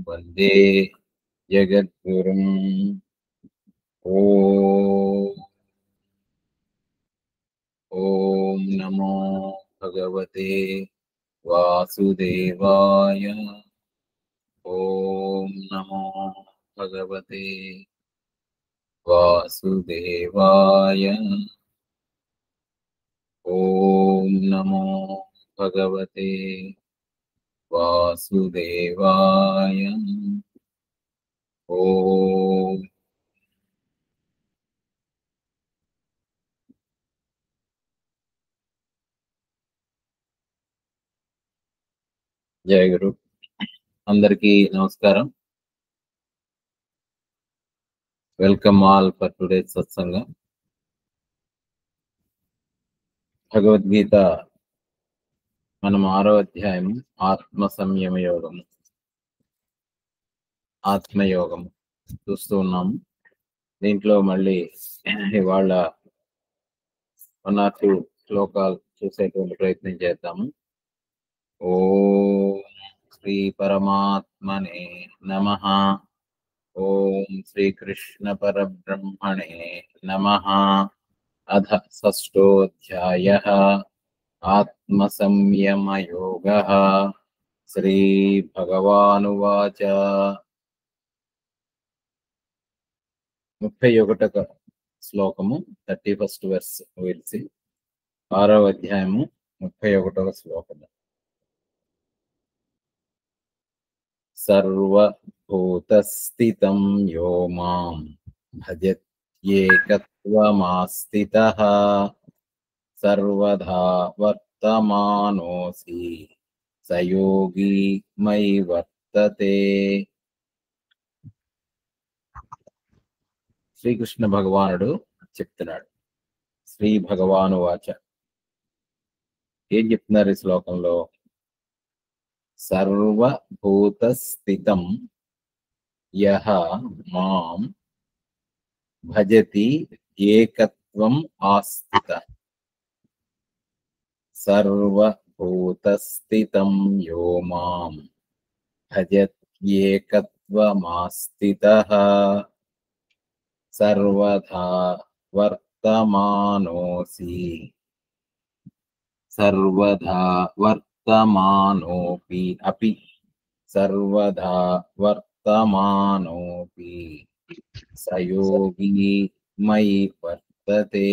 वंदे जगद्गुरुं। ओम नमो भगवते वासुदेवाय। ओम नमो भगवते वासुदेवाय। ओम नमो भगवते वासुदेवाय। ओम जय गुरु। अंदरिकी नमस्कारम। వెల్కమ్ ఆల్ ఫర్ టుడేస్ సత్సంగం. భగవద్గీత మనం 6వ అధ్యాయం ఆత్మ సంయమ యోగం, ఆత్మయోగం చూస్తూ ఉన్నాము. దీంట్లో మళ్ళీ ఇవాళ 1 or 2 శ్లోకాలు చూసేటువంటి ప్రయత్నం చేద్దాము. ఓం శ్రీ పరమాత్మనే నమః. ఓం శ్రీకృష్ణ పరబ్రహ్మణే నమః. అథ షష్ఠోऽధ్యాయః ఆత్మ సంయమ యోగః. శ్రీ భగవానువాచ. 31వ శ్లోకము 31st verse విల్సి 6వ అధ్యాయము 31వ శ్లోకము. సర్వభూతస్థితం యో మాం భజత్యేకత్వమాస్థితః సర్వదా వర్తమానోసి సయోగి మయి వర్తతే. శ్రీకృష్ణ భగవానుడు చెప్తున్నాడు. శ్రీ భగవాను వాచ. ఏం చెప్తున్నారు ఈ శ్లోకంలో? సర్వభూత స్థితం యః మాం భజతి ఏకత్వం ఆస్థితః. సర్వభూత స్థితం యో మాం భజత్యేకత్వమాస్థితః సర్వదా వర్తమానోసి. సర్వదా వర్తమానోపి అపి సర్వదా వర్తమానోపి సయోగి మయి వర్తతే.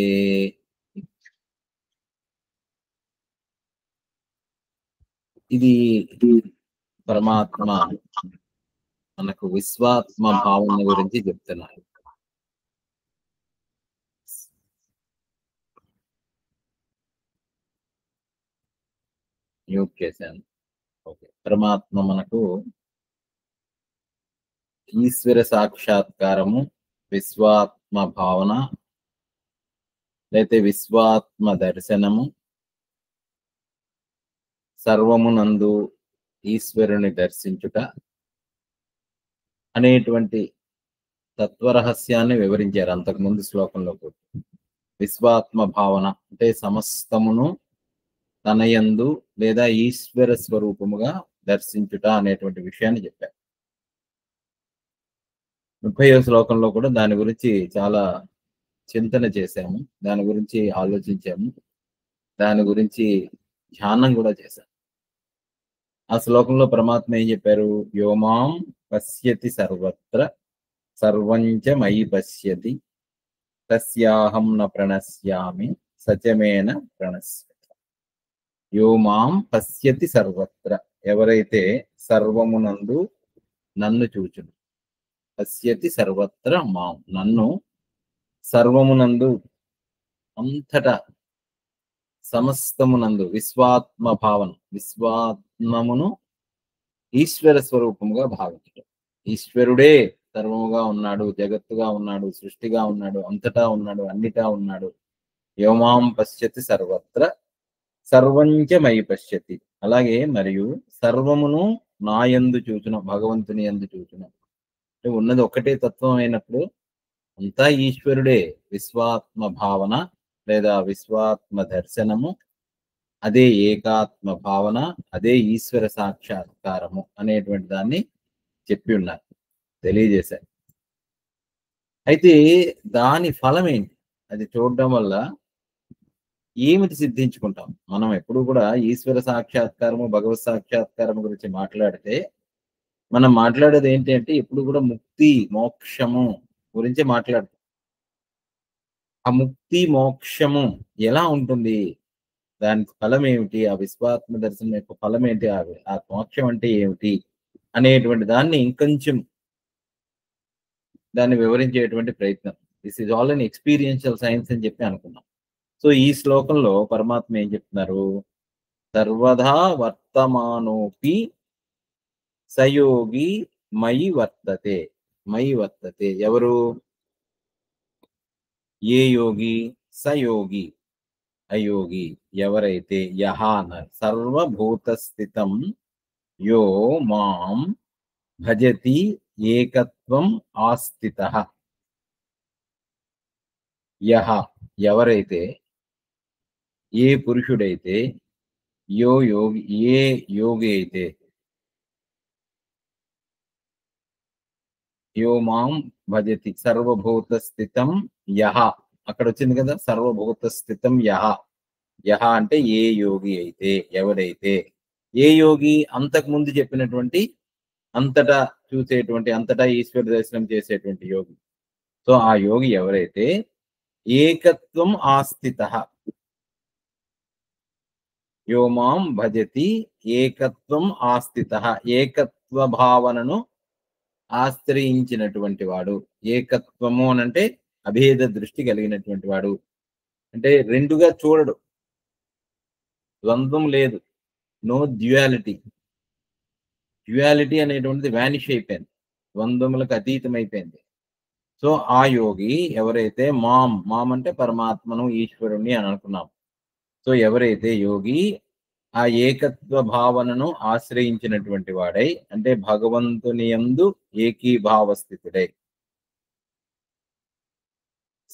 ఇది పరమాత్మ మనకు విశ్వాత్మ భావన గురించి చెప్తున్నారు. మ్యూట్ చేశాను. ఓకే. పరమాత్మ మనకు ఈశ్వర సాక్షాత్కారము, విశ్వాత్మ భావన, లేకపోతే విశ్వాత్మ దర్శనము, సర్వమునందు ఈశ్వరుని దర్శించుట అనేటువంటి తత్వరహస్యాన్ని వివరించారు అంతకుముందు శ్లోకంలో కూడా. విశ్వాత్మ భావన అంటే సమస్తమును తనయందు లేదా ఈశ్వర స్వరూపముగా దర్శించుట అనేటువంటి విషయాన్ని చెప్పారు. 30వ శ్లోకంలో కూడా దాని గురించి చాలా చింతన చేశాము, దాని గురించి ఆలోచించాము, దాని గురించి ధ్యానం కూడా చేశాము. ఆ శ్లోకంలో పరమాత్మ ఏం చెప్పారు? యోమాం పశ్యతి సర్వత్ర సర్వంచ మయి పశ్యతి తస్యాహం న ప్రణశ్యామి సచమేన ప్రణశ్యతి. యోమాం పశ్యతి సర్వత్ర, ఎవరైతే సర్వమునందు నన్ను చూచును. పశ్యతి సర్వత్ర మాం, నన్ను సర్వమునందు అంతటా సమస్తమునందు విశ్వాత్మ భావన, విశ్వాత్మమును ఈశ్వర స్వరూపముగా భావించడం. ఈశ్వరుడే సర్వముగా ఉన్నాడు, జగత్తుగా ఉన్నాడు, సృష్టిగా ఉన్నాడు, అంతటా ఉన్నాడు, అన్నిటా ఉన్నాడు. యోమాం పశ్యతి సర్వత్ర సర్వంచ మయి పశ్యతి. అలాగే మరియు సర్వమును నా యందు చూచున, భగవంతుని యందు చూచున. అంటే ఉన్నది ఒకటే తత్వం అయినప్పుడు అంతా ఈశ్వరుడే. విశ్వాత్మ భావన లేదా విశ్వాత్మ దర్శనము, అదే ఏకాత్మ భావన, అదే ఈశ్వర సాక్షాత్కారము అనేటువంటి దాన్ని చెప్పి ఉన్నారు, తెలియజేశారు. అయితే దాని ఫలం ఏంటి? అది చూడడం వల్ల ఏమిటి సిద్ధించుకుంటాం? మనం ఎప్పుడు కూడా ఈశ్వర సాక్షాత్కారము, భగవత్ సాక్షాత్కారం గురించి మాట్లాడితే మనం మాట్లాడేది ఏంటి అంటే ఎప్పుడు కూడా ముక్తి, మోక్షము గురించి మాట్లాడతాం. ఆ ముక్తి, మోక్షము ఎలా ఉంటుంది? దాని ఫలం ఏమిటి? ఆ విశ్వాత్మ దర్శనం యొక్క ఫలం ఏంటి? ఆ మోక్షం అంటే ఏమిటి? అనేటువంటి దాన్ని ఇంకొంచెం దాన్ని వివరించేటువంటి ప్రయత్నం. This is all an experiential science అని చెప్పి అనుకున్నాం. సో, ఈ శ్లోకంలో పరమాత్మ ఏం చెప్తున్నారు? సర్వదా వర్తమానోపి సయోగి మయి వర్తతే. మయి వర్తతే. ఎవరు? ఏ యోగి? సయోగి. అయోగి. ఎవరైతే యహ అన్నారు. సర్వభూత స్థితం యో మాం భజతి ఏకత్వం ఆస్థితః. యహ ఎవరైతే, ఏ పురుషుడైతే, ఏ యోగి అయితే, యో మాం భజతి సర్వభూత స్థితం యహ. అక్కడ వచ్చింది కదా, సర్వభూత స్థితం యహ. యహ అంటే ఏ యోగి అయితే, ఎవరైతే. ఏ యోగి? అంతకు ముందు చెప్పినటువంటి అంతటా చూసేటువంటి, అంతటా ఈశ్వర దర్శనం చేసేటువంటి యోగి. సో ఆ యోగి ఎవరైతే ఏకత్వం ఆస్థితః, యో మాం భజతి ఏకత్వం ఆస్థితః, ఏకత్వ భావనను ఆశ్రయించినటువంటి వాడు. ఏకత్వము అనంటే అభేద దృష్టి కలిగినటువంటి వాడు. అంటే రెండుగా చూడడు, ద్వంద్వం లేదు, నో డ్యుయాలిటీ. డ్యుయాలిటీ అనేటువంటిది వానిష్ అయిపోయింది, ద్వంద్వములకు అతీతం అయిపోయింది. సో ఆ యోగి ఎవరైతే మాం అంటే పరమాత్మను, ఈశ్వరుణ్ణి అని అనుకున్నాం. సో ఎవరైతే యోగి ఆ ఏకత్వ భావనను ఆశ్రయించినటువంటి వాడై, అంటే భగవంతుని యందు ఏకీభావ స్థితుడై,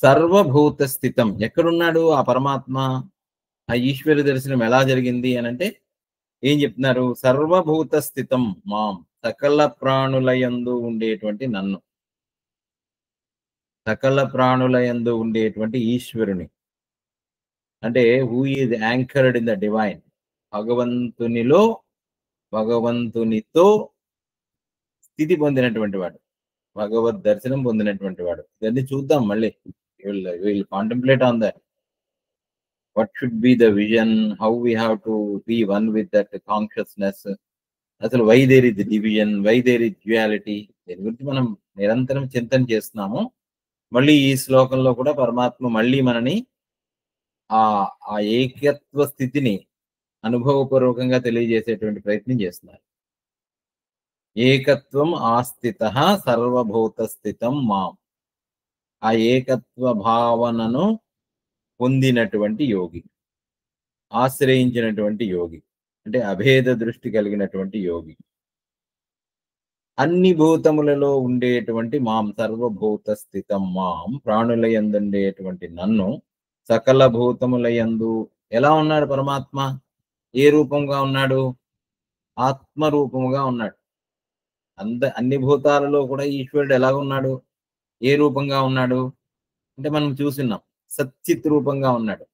సర్వభూత స్థితం. ఎక్కడున్నాడు ఆ పరమాత్మ? ఆ ఈశ్వర దర్శనం ఎలా జరిగింది అనంటే ఏం చెప్తున్నారు? సర్వభూత స్థితం మాం, సకల ప్రాణులయందు ఉండేటువంటి నన్ను, సకల ప్రాణులయందు ఉండేటువంటి ఈశ్వరుని. అంటే who is anchored in the divine. భగవంతునిలో, భగవంతునితో స్థితి పొందినటువంటి వాడు, భగవద్ దర్శనం పొందినటువంటి వాడు. ఇవన్నీ చూద్దాం మళ్ళీ. Will contemplate on that. What should be the vision, how we have to be one with that consciousness. అసలు why there is division, why there is duality, దీని గురించి మనం నిరంతరం చింతన చేస్తున్నాము. మళ్ళీ ఈ శ్లోకంలో కూడా పరమాత్మ మళ్ళీ మనని ఆ ఆ ఏకత్వ స్థితిని అనుభవపూర్వకంగా తెలియజేసేటువంటి ప్రయత్నం చేస్తున్నారు. ఏకత్వం ఆస్థితః సర్వభూత స్థితం మాం. ఆ ఏకత్వ భావనను పొందినటువంటి యోగి, ఆశ్రయించినటువంటి యోగి, అంటే అభేద దృష్టి కలిగినటువంటి యోగి. అన్ని భూతములలో ఉండేటువంటి మాం, సర్వభూత స్థితం మాం, ప్రాణులయందుండేటువంటి నన్ను, సకల భూతములయందు ఎలా ఉన్నాడు పరమాత్మ? ఏ రూపంగా ఉన్నాడు? ఆత్మ రూపముగా ఉన్నాడు. అన్ని భూతాలలో కూడా ఈశ్వరుడు ఎలా ఉన్నాడు? ఏ రూపంగా ఉన్నాడు అంటే మనం చూస్తున్నాం, సచ్చిత్ రూపంగా ఉన్నాడు.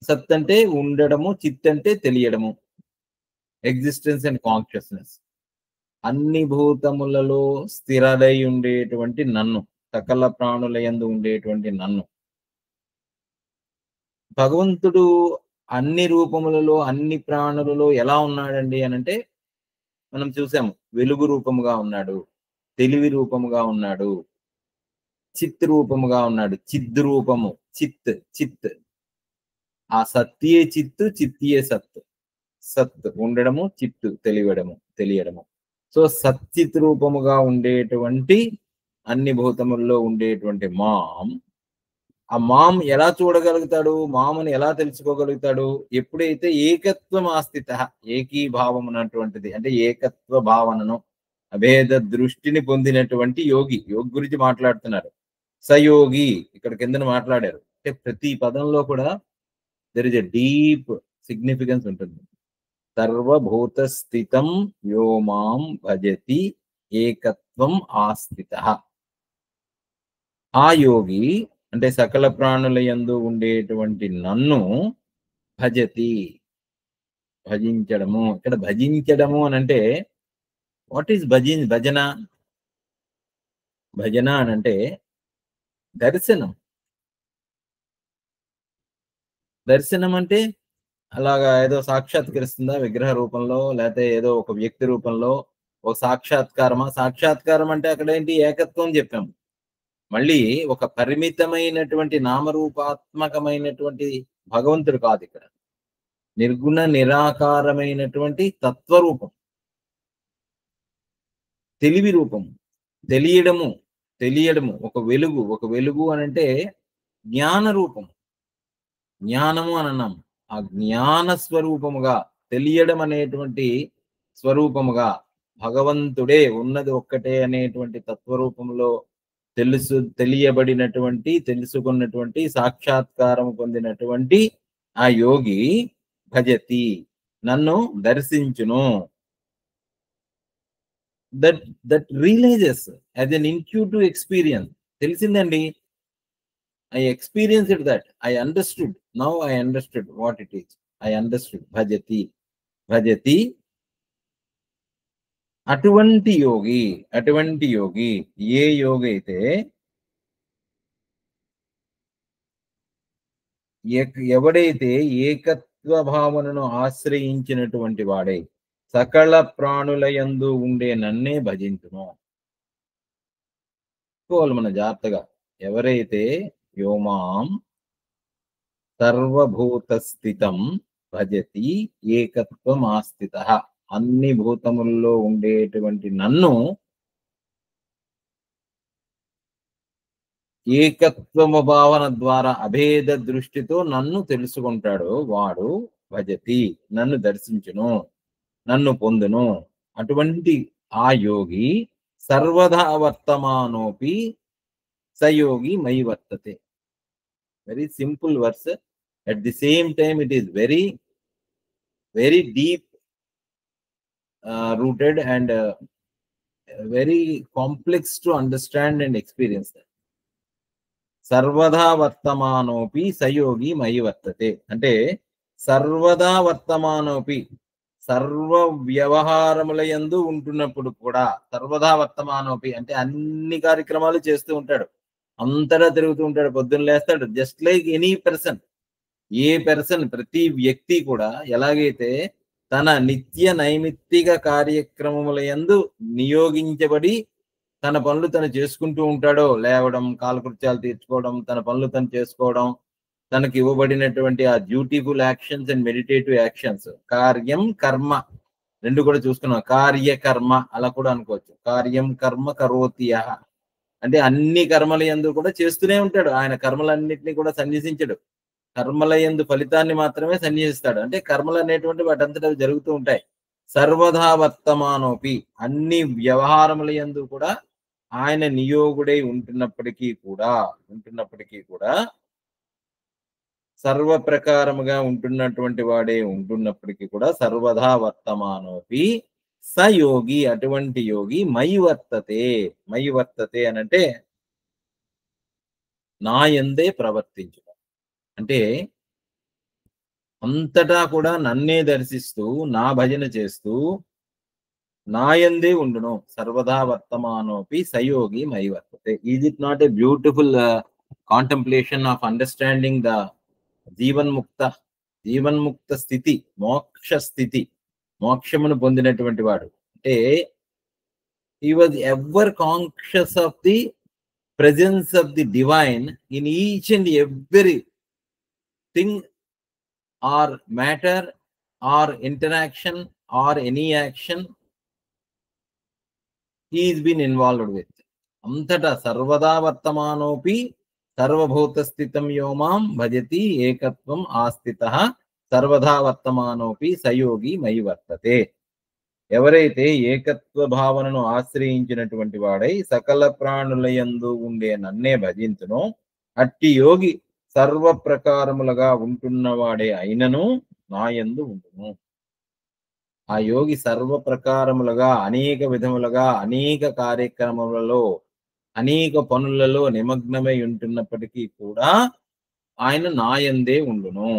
సత్ అంటే ఉండడము, చిత్ అంటే తెలియడము, ఎగ్జిస్టెన్స్ అండ్ కాన్షియస్నెస్. అన్ని భూతములలో స్థిరదై ఉండేటువంటి నన్ను, సకల ప్రాణుల యందు ఉండేటువంటి నన్ను. భగవంతుడు అన్ని రూపములలో, అన్ని ప్రాణులలో ఎలా ఉన్నాడండి అనంటే మనం చూసాము, వెలుగు రూపముగా ఉన్నాడు, తెలివి రూపముగా ఉన్నాడు, చిత్ రూపముగా ఉన్నాడు. చిద్ రూపము, చిత్. ఆ సత్యే చిత్తు, చిత్తియే సత్. సత్ ఉండడము, చిత్తు తెలియడము. సో సచ్చిత్ రూపముగా ఉండేటువంటి అన్ని భూతముల్లో ఉండేటువంటి మాం, ఆ మాం ఎలా చూడగలుగుతాడు? మామని ఎలా తెలుసుకోగలుగుతాడు? ఎప్పుడైతే ఏకత్వం ఆస్థిత, ఏకీభావం అన్నటువంటిది, అంటే ఏకత్వ భావనను, అభేద దృష్టిని పొందినటువంటి యోగి గురించి మాట్లాడుతున్నారు. సయోగి ఇక్కడ కిందన మాట్లాడారు. అంటే ప్రతి పదంలో కూడా there is a deep significance ఉంటుంది. సర్వభూత స్థితం యో మాం భజతి ఏకత్వం ఆస్థితః. ఆ యోగి అంటే సకల ప్రాణుల యందు ఉండేటువంటి నన్ను భజతి, భజించడము. ఇక్కడ భజించడము అని అంటే వాట్ ఈస్ భజన? భజన అని అంటే దర్శనం. దర్శనం అంటే అలాగా ఏదో సాక్షాత్కరిస్తుందా విగ్రహ రూపంలో, లేకపోతే ఏదో ఒక వ్యక్తి రూపంలో ఒక సాక్షాత్కారమా? సాక్షాత్కారం అంటే అక్కడ ఏంటి? ఏకత్వం చెప్పాము. మళ్ళీ ఒక పరిమితమైనటువంటి నామరూపాత్మకమైనటువంటి భగవంతుడు కాదు ఇక్కడ. నిర్గుణ నిరాకారమైనటువంటి తత్వరూపం, తెలివి రూపం, తెలియడము ఒక వెలుగు అని అంటే జ్ఞాన రూపం. జ్ఞానము అని అన్నాం. ఆ జ్ఞాన స్వరూపముగా, తెలియడం అనేటువంటి స్వరూపముగా భగవంతుడే ఉన్నది ఒక్కటే అనేటువంటి తత్వరూపంలో తెలియబడినటువంటి, తెలుసుకున్నటువంటి, సాక్షాత్కారం పొందినటువంటి ఆ యోగి భజతి, నన్ను దర్శించును. That realises as an intuitive experience. తెలిసిందండి, I experienced that. I understood. Now I understood what it is. I understood. Bhajati. అటువంటి యోగి ఏ యోగి అయితే ఎవడైతే ఏకత్వ భావనను ఆశ్రయించినటువంటి వాడై సకల ప్రాణుల యందు ఉండే నన్నే భజించును. మన జాగ్రత్తగా, ఎవరైతే యోమాం సర్వభూత స్థితం భజతి ఏకత్వం ఆస్థితః, అన్ని భూతముల్లో ఉండేటువంటి నన్ను ఏకత్వము భావన ద్వారా అభేద దృష్టితో నన్ను తెలుసుకుంటాడు వాడు భజతి, నన్ను దర్శించును, నన్ను పొందును. అటువంటి ఆ యోగి సర్వదా వర్తమానోపి సయోగి మై వర్తతే. Very simple verse. At the same time, it is very, very deep rooted and very complex to understand and experience that. సర్వదా వర్తమానోపి సయోగి మయి వర్తతే అంటే సర్వదా వర్తమానోపి, సర్వ వ్యవహారముల యందు ఉంటున్నప్పుడు కూడా, సర్వదా వర్తమానోపి అంటే అన్ని కార్యక్రమాలు చేస్తూ ఉంటాడు, అంతటా తిరుగుతూ ఉంటాడు, పొద్దున్న లేస్తాడు. జస్ట్ లైక్ ఎనీ పర్సన్, ఏ పర్సన్, ప్రతి వ్యక్తి కూడా ఎలాగైతే తన నిత్య నైమిత్తిక కార్యక్రమముల యందు నియోగించబడి తన పనులు తను చేసుకుంటూ ఉంటాడో, లేవడం, కాలకృత్యాలు తీర్చుకోవడం, తన పనులు తను చేసుకోవడం, తనకి ఇవ్వబడినటువంటి ఆ డ్యూటీఫుల్ యాక్షన్స్ అండ్ మెడిటేటివ్ యాక్షన్స్, కార్యం కర్మ రెండు కూడా చూసుకున్నాం. కార్యకర్మ అలా కూడా అనుకోవచ్చు. కార్యం కర్మ కరోతి అంటే అన్ని కర్మల యందు కూడా చేస్తూనే ఉంటాడు. ఆయన కర్మలన్నింటినీ కూడా సన్యసించడు, కర్మల యందు ఫలితాన్ని మాత్రమే సన్యసిస్తాడు. అంటే కర్మలు అనేటువంటి వాటంతట జరుగుతూ ఉంటాయి. సర్వదా వర్తమానోపి, అన్ని వ్యవహారముల యందు కూడా ఆయన నియోగుడై ఉంటున్నప్పటికీ కూడా సర్వ ప్రకారముగా ఉంటున్నటువంటి వాడే ఉంటున్నప్పటికీ కూడా సర్వదా వర్తమానోపి సయోగి, అటువంటి యోగి మై వర్తతే అనంటే నా యందే ప్రవర్తించు. అంటే అంతటా కూడా నన్నే దర్శిస్తూ, నా భజన చేస్తూ, నా యందే ఉండును. సర్వదా వర్తమానోపి సయోగి మై వర్తతే. Is it not a beautiful contemplation of understanding the జీవన్ముక్త స్థితి, మోక్ష స్థితి, మోక్షమును పొందినటువంటి వాడు. అంటే he was ever conscious of the presence of the divine in each and every thing or matter or interaction or any action he has been involved with. అంతటా సర్వదా వర్తమానోపి సర్వభూత స్థితం యోమాం భజతి ఏకత్వం ఆస్థితః సర్వదా వర్తమానోపి సయోగి మై వర్తతే. ఎవరైతే ఏకత్వ భావనను ఆశ్రయించినటువంటి వాడై సకల ప్రాణుల యందు ఉండే నన్నే భజించునో అట్టి యోగి సర్వ ప్రకారములుగా ఉంటున్నవాడే అయినను నా యందు ఉండును. ఆ యోగి సర్వ ప్రకారములుగా అనేక విధములుగా అనేక కార్యక్రమములలో అనేక పనులలో నిమగ్నమై ఉంటున్నప్పటికీ కూడా ఆయన నాయందే ఉండును.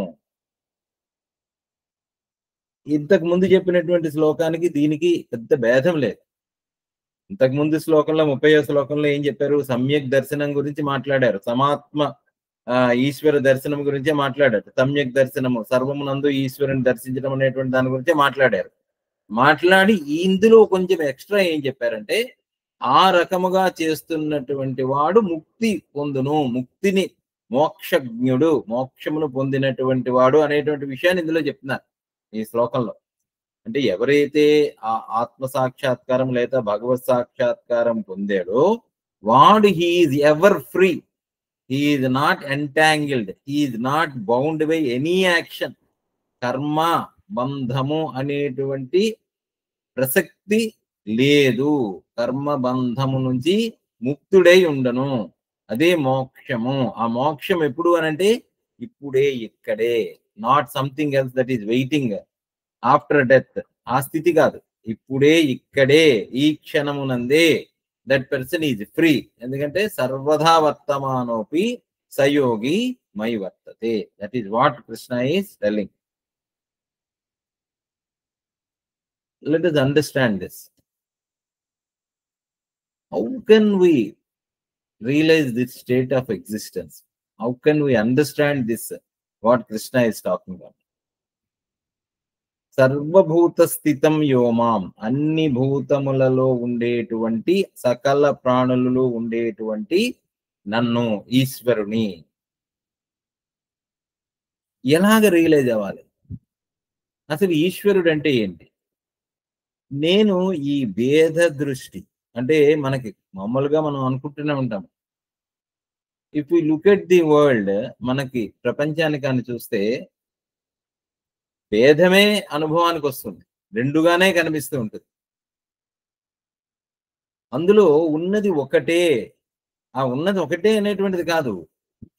ఇంతకు ముందు చెప్పినటువంటి శ్లోకానికి దీనికి పెద్ద భేదం లేదు. ఇంతకు ముందు శ్లోకంలో 30వ శ్లోకంలో ఏం చెప్పారు? సమ్యక్ దర్శనం గురించి మాట్లాడారు. సమాత్మ ఈశ్వర దర్శనం గురించే మాట్లాడారు. సమ్యక్ దర్శనము, సర్వమునందు ఈశ్వరుని దర్శించడం అనేటువంటి దాని గురించే మాట్లాడారు. మాట్లాడి ఇందులో కొంచెం ఎక్స్ట్రా ఏం చెప్పారంటే, ఆ రకముగా చేస్తున్నటువంటి వాడు ముక్తి పొందును, ముక్తిని మోక్షజ్ఞుడు, మోక్షమును పొందినటువంటి వాడు అనేటువంటి విషయాన్ని ఇందులో చెప్తున్నారు ఈ శ్లోకంలో. అంటే ఎవరైతే ఆ ఆత్మ సాక్షాత్కారం లేదా భగవత్ సాక్షాత్కారం పొందాడో వాడు he's ever free, he's not entangled, he's not bound by any action. కర్మ బంధము అనేటువంటి ప్రసక్తి లేదు. కర్మ బంధము నుంచి ముక్తుడై ఉండను. అదే మోక్షము. ఆ మోక్షం ఎప్పుడు అనంటే ఇప్పుడే, ఇక్కడే. Not something else that is waiting after death. ఆ స్థితి కాదు, ఇప్పుడే ఇక్కడే ఈ క్షణమునందే దట్ పర్సన్ ఈజ్ ఫ్రీ. ఎందుకంటే సర్వదా వర్తమానోపి సయోగి మై వర్తతే. That is what Krishna is telling. Let us understand this. How can we realize this state of existence? How can we understand this, what Krishna is talking about? సర్వభూత స్థితం యోమాం, అన్ని భూతములలో ఉండేటువంటి సకల ప్రాణులలో ఉండేటువంటి నన్ను, ఈశ్వరుని ఎలాగ రియలైజ్ అవ్వాలి? అసలు ఈశ్వరుడు అంటే ఏంటి? నేను ఈ భేద దృష్టి అంటే మనకి మామూలుగా మనం అనుకుంటూనే ఉంటాం. If you look at the world, మనకి ప్రపంచానికి అని చూస్తే భేదమే అనుభవానికి వస్తుంది, రెండుగానే కనిపిస్తూ ఉంటుంది. అందులో ఉన్నది ఒకటే. ఆ ఉన్నది ఒకటే అనేటువంటిది కాదు,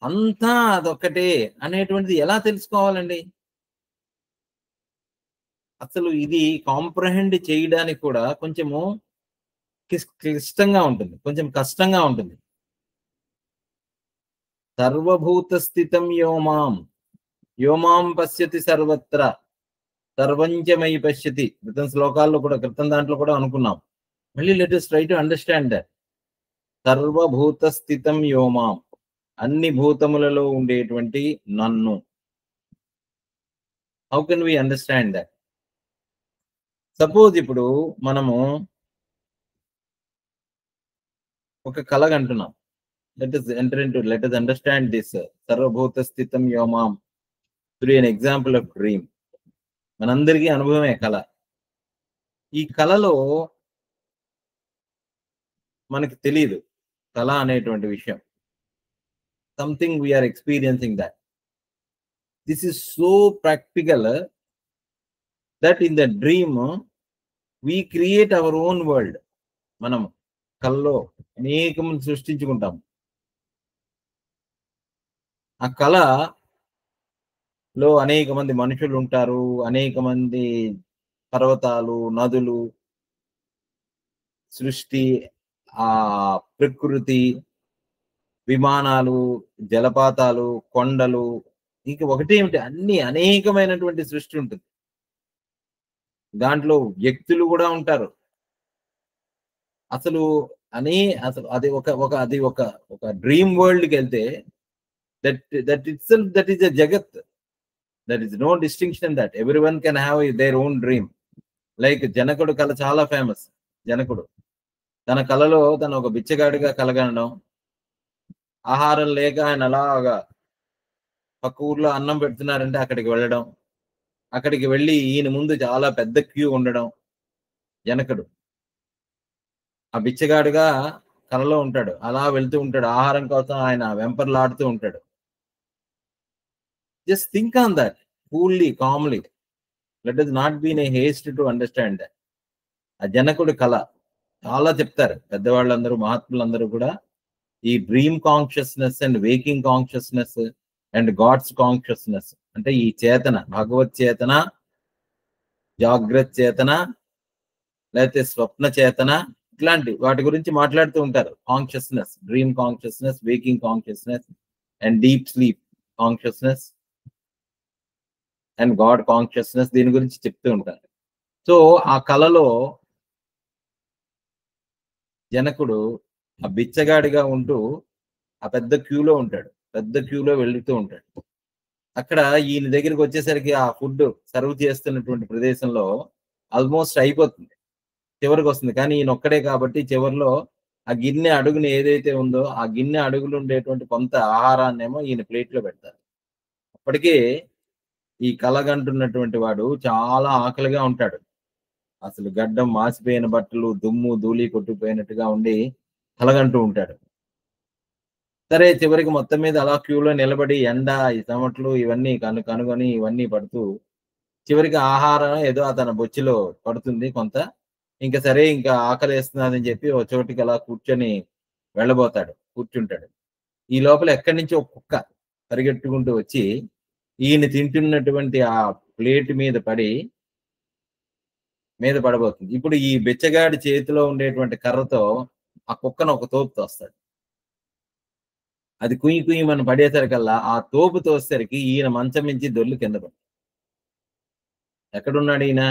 అంతా అదొక్కటే అనేటువంటిది ఎలా తెలుసుకోవాలండి? అసలు ఇది కాంప్రహెండ్ చేయడానికి కూడా కొంచెము క్లిష్టంగా ఉంటుంది, కొంచెం కష్టంగా ఉంటుంది. సర్వభూత స్థితం యోమాం, యోమాం పశ్యతి సర్వత్ర సర్వంచమై పశ్యతి. క్రితం శ్లోకాల్లో కూడా, క్రితం దాంట్లో కూడా అనుకున్నాం. మళ్ళీ let us try to understand that. సర్వభూత స్థితం యోమాం, అన్ని భూతములలో ఉండేటువంటి నన్ను. How can we understand that? Suppose ఇప్పుడు మనము ఒక కళ అంటున్నాం. let us understand this సర్వభూత స్థితం యోమాం through an example of dream. మనందరికీ అనుభవమే కళ. ఈ కళలో మనకి తెలియదు కళ అనేటువంటి విషయం. Something we're experiencing that. This is so practical that in the dream we create our own world. మనం కళలో అనేకం సృష్టించుకుంటాం. ఆ కళలో అనేక మంది మనుషులు ఉంటారు, అనేక మంది పర్వతాలు, నదులు, సృష్టి, ఆ ప్రకృతి, విమానాలు, జలపాతాలు, కొండలు, ఇంక ఒకటేమిటి అన్ని అనేకమైనటువంటి సృష్టి ఉంటుంది. దాంట్లో వ్యక్తులు కూడా ఉంటారు. అసలు అసలు అది ఒక డ్రీమ్ వరల్డ్కి వెళ్తే that itself, that is a jagat. There is no distinction in that. Everyone can have their own dream. Like జనకుడు కళ చాలా ఫేమస్. జనకుడు తన కళలో తను ఒక బిచ్చగాడిగా కలగనడం, ఆహారం లేక ఆయన అలాగా పక్క ఊర్లో అన్నం పెడుతున్నారంటే అక్కడికి వెళ్ళడం, అక్కడికి వెళ్ళి ఈయన ముందు చాలా పెద్ద క్యూ ఉండడం. జనకుడు ఆ బిచ్చగాడిగా కళలో ఉంటాడు, అలా వెళ్తూ ఉంటాడు, ఆహారం కోసం ఆయన వెంపర్లాడుతూ ఉంటాడు. Just think on that coolly, calmly. Let us not be in a haste to understand that. ఆ జనకుడి కళ చాలా చెప్తారు పెద్దవాళ్ళందరూ, మహాత్ములందరూ కూడా. ఈ dream consciousness and waking consciousness and God's consciousness అంటే ఈ చేతన, భగవత్ చేతన జాగ్రత్త చేతన, లేకపోతే స్వప్న చేతన, ఇట్లాంటి వాటి గురించి మాట్లాడుతూ ఉంటారు. Consciousness, dream consciousness, waking consciousness and deep sleep consciousness and God consciousness, దీని గురించి చెప్తూ ఉంటారు. సో ఆ కళలో జనకుడు ఆ బిచ్చగాడిగా ఉంటూ ఆ పెద్ద క్యూలో ఉంటాడు. పెద్ద క్యూలో వెళ్తూ ఉంటాడు. అక్కడ ఈయన దగ్గరికి వచ్చేసరికి ఆ ఫుడ్ సర్వ్ చేస్తున్నటువంటి ప్రదేశంలో ఆల్మోస్ట్ అయిపోతుంది, చివరికి వస్తుంది. కానీ ఈయన ఒక్కడే కాబట్టి చివరిలో ఆ గిన్నె అడుగుని ఏదైతే ఉందో ఆ గిన్నె అడుగులు ఉండేటువంటి కొంత ఆహారాన్నేమో ఈయన ప్లేట్లో పెడతారు. అప్పటికే ఈ కలగంటున్నటువంటి వాడు చాలా ఆకలిగా ఉంటాడు. అసలు గడ్డం మాసిపోయిన బట్టలు, దుమ్ము ధూళి కొట్టుకుపోయినట్టుగా ఉండి కలగంటూ ఉంటాడు. సరే చివరికి మొత్తం మీద అలా క్యూలో నిలబడి ఎండ, ఈ చెమటలు ఇవన్నీ కనుగొని ఇవన్నీ పడుతూ చివరికి ఆహారం ఏదో అతని బొచ్చిలో పడుతుంది కొంత. ఇంక సరే ఇంకా ఆకలేస్తున్నదని చెప్పి ఒక చోటికి అలా కూర్చొని కూర్చుంటాడు. ఈ లోపల ఎక్కడి నుంచో ఒక కుక్క పరిగెట్టుకుంటూ వచ్చి ఈయన తింటున్నటువంటి ఆ ప్లేట్ మీద పడబోతుంది. ఇప్పుడు ఈ బిచ్చగాడి చేతిలో ఉండేటువంటి కర్రతో ఆ కుక్కను ఒక తోపు తోస్తాడు. అది కుయ్యి కుయ్యమని పడేసరికల్లా ఆ తోపు తోసేసరికి ఈయన మంచం మించి దొర్లి కింద పడు. ఎక్కడున్నాడు ఈయన?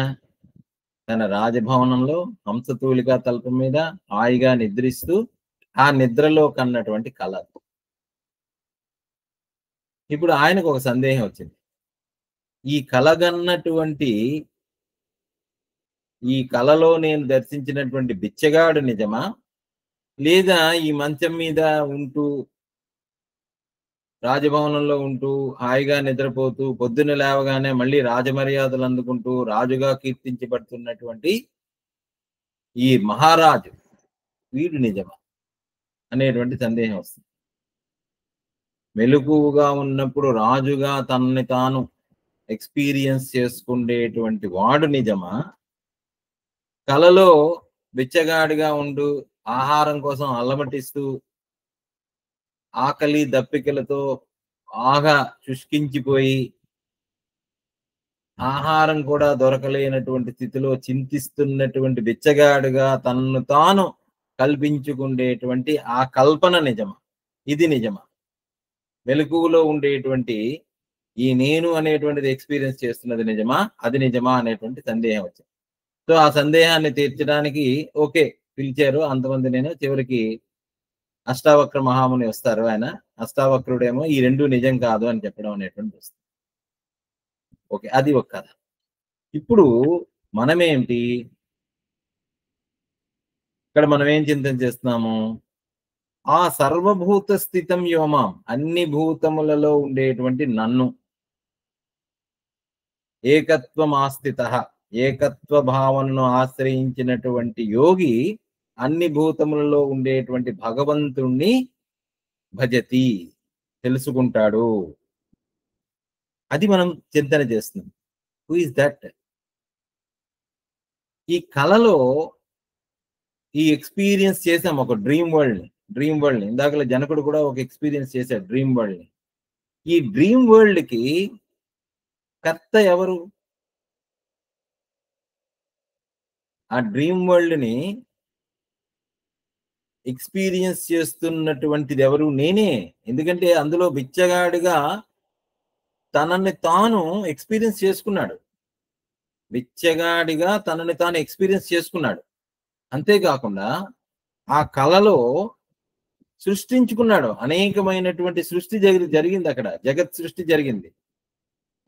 తన రాజభవనంలో హంసతూలిక తల్పం మీద హాయిగా నిద్రిస్తూ ఆ నిద్రలో కన్నటువంటి కళ. ఇప్పుడు ఆయనకు ఒక సందేహం వచ్చింది. ఈ కలగన్నటువంటి ఈ కలలో నేను దర్శించినటువంటి బిచ్చగాడు నిజమా, లేదా ఈ మంచం మీద ఉంటూ రాజభవనంలో ఉంటూ హాయిగా నిద్రపోతూ పొద్దున్న లేవగానే మళ్ళీ రాజమర్యాదలు అందుకుంటూ రాజుగా కీర్తించబడుతున్నటువంటి ఈ మహారాజు వీడు నిజమా అనేటువంటి సందేహం వస్తుంది. మెలకువగా ఉన్నప్పుడు రాజుగా తనని తాను ఎక్స్పీరియన్స్ చేసుకునేటువంటి వాడు నిజమా, కలలో బిచ్చగాడిగా ఉంటూ ఆహారం కోసం అల్లమటిస్తూ ఆకలి దప్పికలతో బాగా శుష్కించిపోయి ఆహారం కూడా దొరకలేనటువంటి స్థితిలో చింతిస్తున్నటువంటి బిచ్చగాడుగా తనను తాను కల్పించుకునేటువంటి ఆ కల్పన నిజమా, ఇది నిజమా? మెలకువలో ఉండేటువంటి ఈ నేను అనేటువంటిది ఎక్స్పీరియన్స్ చేస్తున్నది నిజమా, అది నిజమా అనేటువంటి సందేహం వచ్చింది. సో ఆ సందేహాన్ని తీర్చడానికి ఓకే పిలిచారు అంతమంది. నేను చివరికి అష్టావక్ర మహాముని వస్తారు. ఆయన అష్టావక్రుడేమో ఈ రెండు నిజం కాదు అని చెప్పడం అనేటువంటి వస్తుంది. ఓకే, అది ఒక కథ. ఇప్పుడు మనమేంటి ఇక్కడ మనం ఏం చింతన చేస్తున్నాము? ఆ సర్వభూత స్థితం యోమాం, అన్ని భూతములలో ఉండేటువంటి నన్ను, ఏకత్వం ఆస్థిత, ఏకత్వ భావనను ఆశ్రయించినటువంటి యోగి అన్ని భూతములలో ఉండేటువంటి భగవంతుణ్ణి భజతి, తెలుసుకుంటాడు. అది మనం చింతన చేస్తున్నాం. Who is that? ఈ కళలో ఈ ఎక్స్పీరియన్స్ చేసాం ఒక డ్రీమ్ వరల్డ్ ని. ఇందాకలా జనకుడు కూడా ఒక ఎక్స్పీరియన్స్ చేశాడు డ్రీమ్ వరల్డ్ ని. ఈ డ్రీమ్ వరల్డ్ కి కర్త ఎవరు? ఆ డ్రీమ్ వరల్డ్ ని ఎక్స్పీరియన్స్ చేస్తున్నటువంటిది ఎవరు? నేనే. ఎందుకంటే అందులో బిచ్చగాడిగా తనని తాను ఎక్స్పీరియన్స్ చేసుకున్నాడు. బిచ్చగాడిగా తనని తాను ఎక్స్పీరియన్స్ చేసుకున్నాడు. అంతేకాకుండా ఆ కళలో సృష్టించుకున్నాడు. అనేకమైనటువంటి సృష్టి జరిగింది అక్కడ. జగత్ సృష్టి జరిగింది.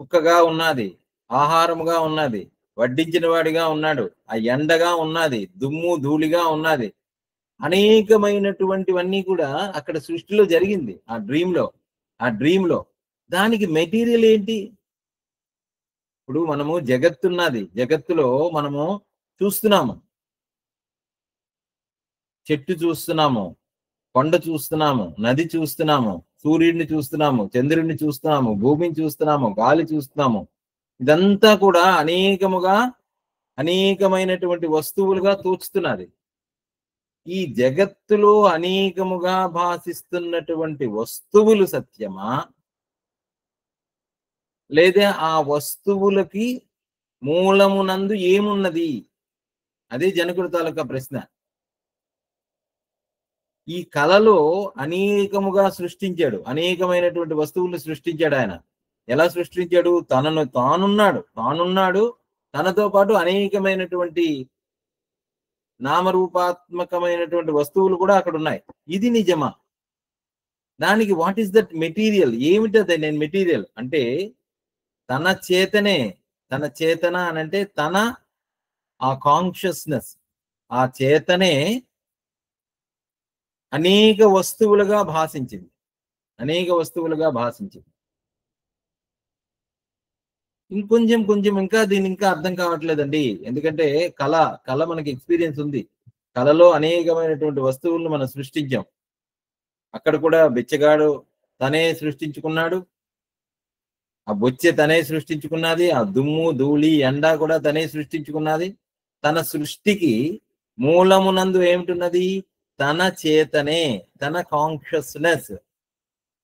కుక్కగా ఉన్నది, ఆహారముగా ఉన్నది, వడ్డించిన వాడిగా ఉన్నాడు, ఆ ఎండగా ఉన్నది, దుమ్ము ధూళిగా ఉన్నది, అనేకమైనటువంటివన్నీ కూడా అక్కడ సృష్టిలో జరిగింది. ఆ డ్రీమ్ లో దానికి మెటీరియల్ ఏంటి? ఇప్పుడు మనము జగత్తున్నది, జగత్తులో మనము చూస్తున్నాము, చెట్టు చూస్తున్నాము, కొండ చూస్తున్నాము, నది చూస్తున్నాము, సూర్యుడిని చూస్తున్నాము, చంద్రుడిని చూస్తున్నాము, భూమిని చూస్తున్నాము, గాలి చూస్తున్నాము. ఇదంతా కూడా అనేకమైనటువంటి వస్తువులుగా తోచుతున్నది. ఈ జగత్తులో అనేకముగా భాషిస్తున్నటువంటి వస్తువులు సత్యమా, లేదా ఆ వస్తువులకి మూలమునందు ఏమున్నది? అదే జనకుడి తాలూకా ప్రశ్న. ఈ కళలో అనేకముగా సృష్టించాడు, అనేకమైనటువంటి వస్తువులు సృష్టించాడు ఆయన. ఎలా సృష్టించాడు? తానున్నాడు, తనతో పాటు అనేకమైనటువంటి నామరూపాత్మకమైనటువంటి వస్తువులు కూడా అక్కడ ఉన్నాయి. ఇది నిజమా? దానికి వాట్ ఈస్ దట్ మెటీరియల్? ఏమిటది నేను మెటీరియల్ అంటే తన చేతన అని అంటే తన ఆ కాన్షియస్నెస్, ఆ చేతనే అనేక వస్తువులుగా భాషించింది. కొంచెం ఇంకా దీని ఇంకా అర్థం కావట్లేదండి. ఎందుకంటే కళ మనకి ఎక్స్పీరియన్స్ ఉంది. కళలో అనేకమైనటువంటి వస్తువులను మనం సృష్టించాం. అక్కడ కూడా బిచ్చగాడు తనే సృష్టించుకున్నాడు, ఆ బొచ్చె తనే సృష్టించుకున్నది, ఆ దుమ్ము ధూళి ఎండ కూడా తనే సృష్టించుకున్నది. తన సృష్టికి మూలమునందు ఏమిటున్నది? తన చేతనే, తన consciousness.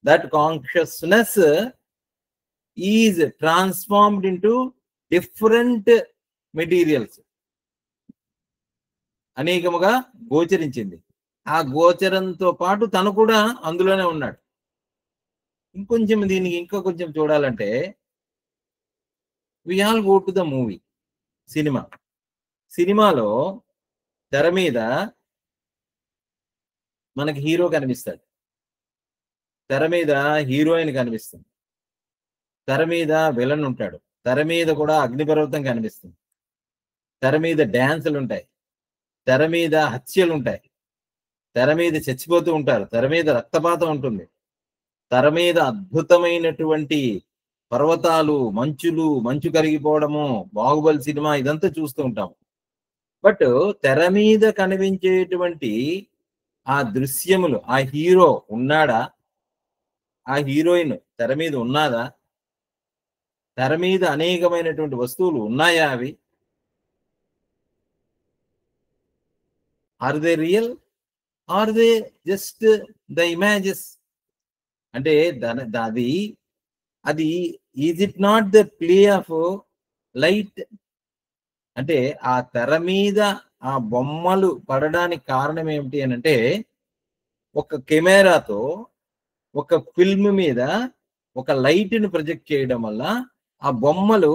That consciousness is transformed into different materials. అనేకముగా గోచరించింది. ఆ గోచరంతో పాటు తను కూడా అందులోనే ఉన్నాడు. ఇంకొంచెం దీనికి ఇంకా కొంచెం చూడాలంటే we all go to the movie. సినిమాలో తెర మీద మనకి హీరో కనిపిస్తాడు, తెర మీద హీరోయిన్ కనిపిస్తుంది, తెర మీద విలన్ ఉంటాడు, తెర మీద కూడా అగ్నిపర్వతం కనిపిస్తుంది, తెర మీద డ్యాన్సులు ఉంటాయి, తెర మీద హత్యలు ఉంటాయి, తెర మీద చచ్చిపోతూ ఉంటారు, తెర మీద రక్తపాతం ఉంటుంది, తెర మీద అద్భుతమైనటువంటి పర్వతాలు, మంచు కరిగిపోవడము, బాహుబలి సినిమా ఇదంతా చూస్తూ ఉంటాం. బట్ తెర మీద కనిపించేటువంటి ఆ దృశ్యములు, ఆ హీరో ఉన్నాడా? ఆ హీరోయిన్ తెర మీద ఉన్నదా? తెర మీద అనేకమైనటువంటి వస్తువులు ఉన్నాయా? అవి are they real? Are they just the images? అంటే అది is it not the play of light? అంటే ఆ తెర మీద ఆ బొమ్మలు పడడానికి కారణం ఏమిటి అని అంటే ఒక కెమెరాతో ఒక ఫిల్మ్ మీద ఒక లైట్ ని ప్రొజెక్ట్ చేయడం వల్ల ఆ బొమ్మలు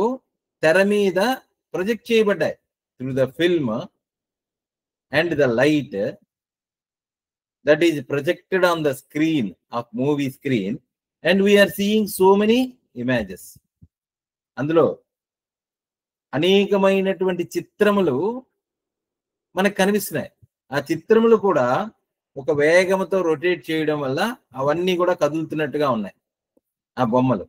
తెర మీద ప్రొజెక్ట్ చేయబడ్డాయి through the film and the light that is projected on the screen of movie screen, and we are seeing so many images. అందులో అనేకమైనటువంటి చిత్రములు మనకు కనిపిస్తున్నాయి. ఆ చిత్రములు కూడా ఒక వేగంతో రొటేట్ చేయడం వల్ల అవన్నీ కూడా కదులుతున్నట్టుగా ఉన్నాయి ఆ బొమ్మలు.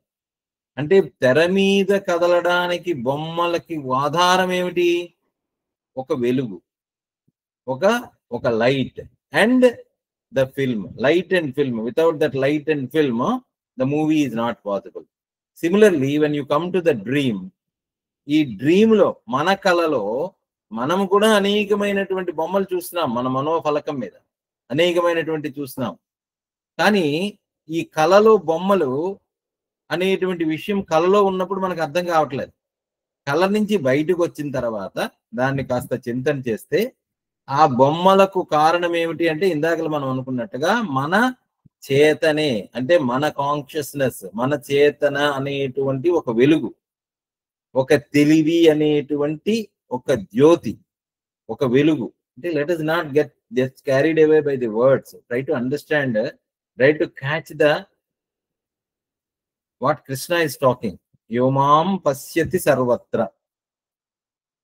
అంటే తెర మీద కదలడానికి బొమ్మలకి ఆధారం ఏమిటి? ఒక వెలుగు, ఒక light and the film, light and film. Without that light and film, the movie is not possible. Similarly, when you come to the dream, ఈ డ్రీమ్ లో మన కళలో మనం కూడా అనేకమైనటువంటి బొమ్మలు చూస్తున్నాం, మన మనోఫలకం మీద అనేకమైనటువంటి చూస్తున్నాం. కానీ ఈ కళలో బొమ్మలు అనేటువంటి విషయం కళలో ఉన్నప్పుడు మనకు అర్థం కావట్లేదు. కళ నుంచి బయటకు వచ్చిన తర్వాత దాన్ని కాస్త చింతన చేస్తే ఆ బొమ్మలకు కారణం ఏమిటి అంటే ఇందాక మనం అనుకున్నట్టుగా మన చేతనే, అంటే మన కాన్షియస్నెస్, మన చేతన అనేటువంటి ఒక వెలుగు, ఒక తెలివి అనేటువంటి ఒక జ్యోతి, ఒక వెలుగు. అంటే let us not get just carried away by the words. Try to understand, try to catch the what Krishna is talking. Yomam pasyati sarvatra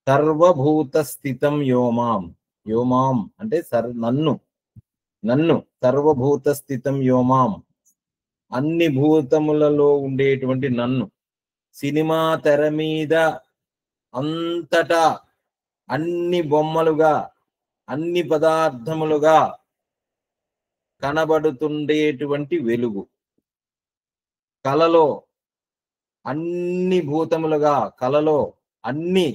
sarvabhuta sthitam yomam. యోమాం అంటే నన్ను సర్వభూత స్థితం యోమాం, అన్ని భూతములలో ఉండేటువంటి నన్ను. సినిమా తెర మీద అంతటా అన్ని బొమ్మలుగా, అన్ని పదార్థములుగా కనబడుతుండేటువంటి వెలుగు. కలలో అన్ని భూతములుగా, కలలో అన్ని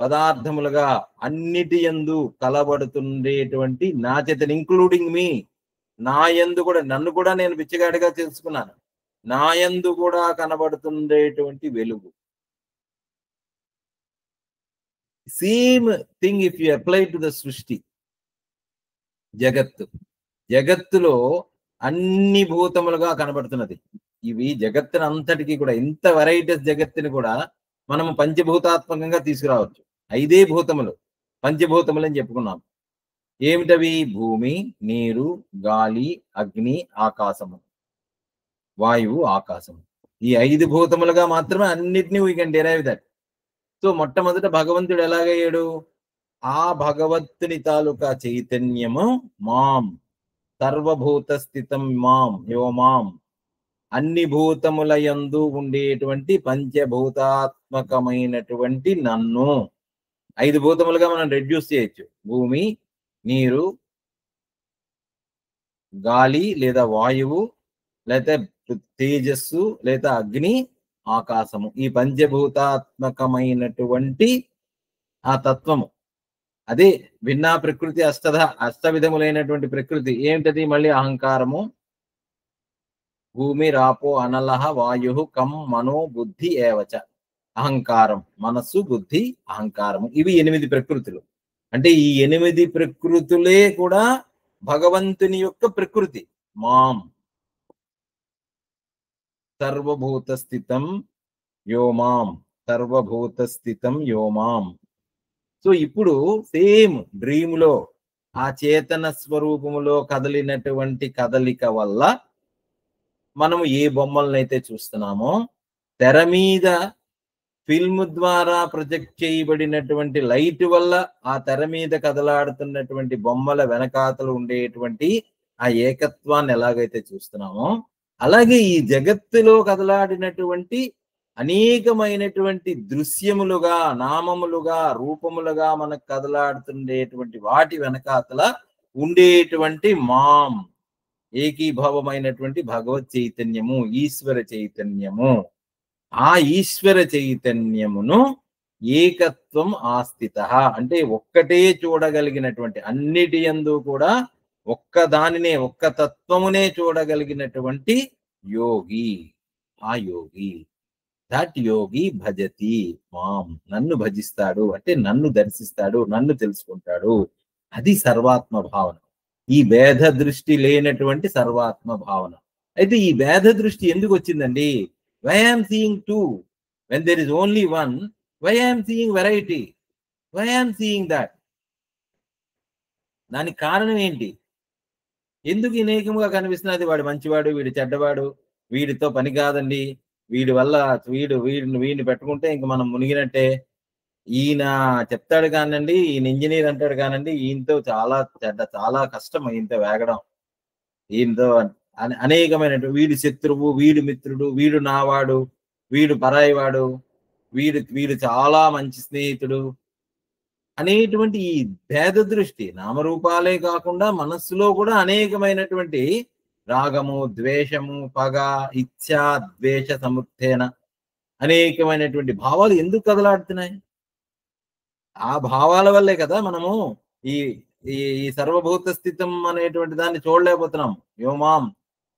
పదార్థములుగా, అన్నిటి యందు కలబడుతుండేటువంటి నా చేతను, ఇంక్లూడింగ్ మీ, నా యందు కూడా, నన్ను కూడా నేను బిచ్చగాడిగా తెలుసుకున్నాను, నా యందు కూడా కనబడుతుండేటువంటి వెలుగు. Same thing if you apply to the సృష్టి, జగత్తులో అన్ని భూతములుగా కనబడుతున్నది. ఇవి జగత్తుని అంతటికి కూడా, ఇంత వెరైటీస్ జగత్తుని కూడా మనము పంచభూతాత్మకంగా తీసుకురావచ్చు. 5 భూతములు పంచభూతములు అని చెప్పుకున్నాం. ఏమిటవి? భూమి, నీరు, గాలి, అగ్ని, ఆకాశము, వాయువు, ఆకాశము. ఈ 5 భూతములుగా మాత్రమే అన్నిటినీ we can derive that. So మొట్టమొదట భగవంతుడు ఎలాగయ్యాడు? ఆ భగవంతుని తాలూకా చైతన్యము మాం, సర్వభూత స్థితం మాం యో మాం, అన్ని భూతముల యందు ఉండేటువంటి పంచభూతాత్మకమైనటువంటి నన్ను. 5 భూతములుగా మనం రెడ్యూస్ చేయొచ్చు. భూమి, నీరు, గాలి లేదా వాయువు, లేదా తేజస్సు, లేదా అగ్ని, ఆకాశము. ఈ పంచభూతాత్మకమైనటువంటి ఆ తత్వము, అదే భిన్నా ప్రకృతి, అష్టవిధములైనటువంటి ప్రకృతి. ఏమిటది? మళ్ళీ అహంకారము, భూమి, రాపో, అనలహ, వాయు, కం, మనో, బుద్ధి ఏవచ. అహంకారం, మనస్సు, బుద్ధి, అహంకారము. ఇవి 8 ప్రకృతులు. అంటే ఈ 8 ప్రకృతులే కూడా భగవంతుని యొక్క ప్రకృతి. మాం సర్వభూత స్థితం యో మాం, సర్వభూత స్థితం యో మాం. సో ఇప్పుడు సేమ్ డ్రీమ్ లో ఆ చేతన స్వరూపములో కదిలినటువంటి కదలిక వల్ల మనము ఏ బొమ్మలనైతే చూస్తున్నామో, తెర మీద ఫిల్మ్ ద్వారా ప్రొజెక్ట్ చేయబడినటువంటి లైట్ వల్ల ఆ తెర మీద కదలాడుతున్నటువంటి బొమ్మల వెనకాతలు ఉండేటువంటి ఆ ఏకత్వాన్ని ఎలాగైతే చూస్తున్నామో, అలాగే ఈ జగత్తులో కదలాడినటువంటి అనేకమైనటువంటి దృశ్యములుగా, నామములుగా, రూపములుగా మనకు కదలాడుతుండేటువంటి వాటి వెనకాతల ఉండేటువంటి మాం, ఏకీభావమైనటువంటి భగవత్ చైతన్యము, ఈశ్వర చైతన్యము. ఆ ఈశ్వర చైతన్యమును ఏకత్వం ఆస్థిత అంటే ఒక్కటే చూడగలిగినటువంటి, అన్నిటి యందు కూడా ఒక్క దానినే, ఒక్క తత్వమునే చూడగలిగినటువంటి యోగి. ఆ యోగి, దట్ యోగి భజతి మాం, నన్ను భజిస్తాడు అంటే నన్ను దర్శిస్తాడు, నన్ను తెలుసుకుంటాడు. అది సర్వాత్మ భావన. ఈ భేద దృష్టి లేనటువంటి సర్వాత్మ భావన. అయితే ఈ భేద దృష్టి ఎందుకు వచ్చిందండి? Why I am seeing two when there is only one? Why I am seeing variety? Why I am seeing that? దానికి కారణం ఏంటి? ఎందుకు అనేకముగా కనిపిస్తున్నది? వాడు మంచివాడు, వీడు చెడ్డవాడు, వీడితో పని కాదండి, వీడి వల్ల వీడిని పెట్టుకుంటే ఇంక మనం మునిగినట్టే, ఈయన చెప్తాడు కానండి, ఈయన ఇంజనీర్ అంటాడు కానండి, ఈయనతో చాలా కష్టం ఈయనతో వేగడం, ఈయనతో అనేకమైన, వీడు శత్రువు, వీడు మిత్రుడు, వీడు నావాడు, వీడు పరాయివాడు, వీడు చాలా మంచి స్నేహితుడు అనేటువంటి ఈ భేద దృష్టి, నామరూపాలే కాకుండా మనస్సులో కూడా అనేకమైనటువంటి రాగము, ద్వేషము, పగ, ఇచ్ఛ, ద్వేష సముత్తేన అనేకమైనటువంటి భావాలు ఎందుకు కదలాడుతున్నాయి? ఆ భావాల వల్లే కదా మనము ఈ సర్వభూత స్థితం అనేటువంటి దాన్ని చూడలేకపోతున్నాం. యోమాం,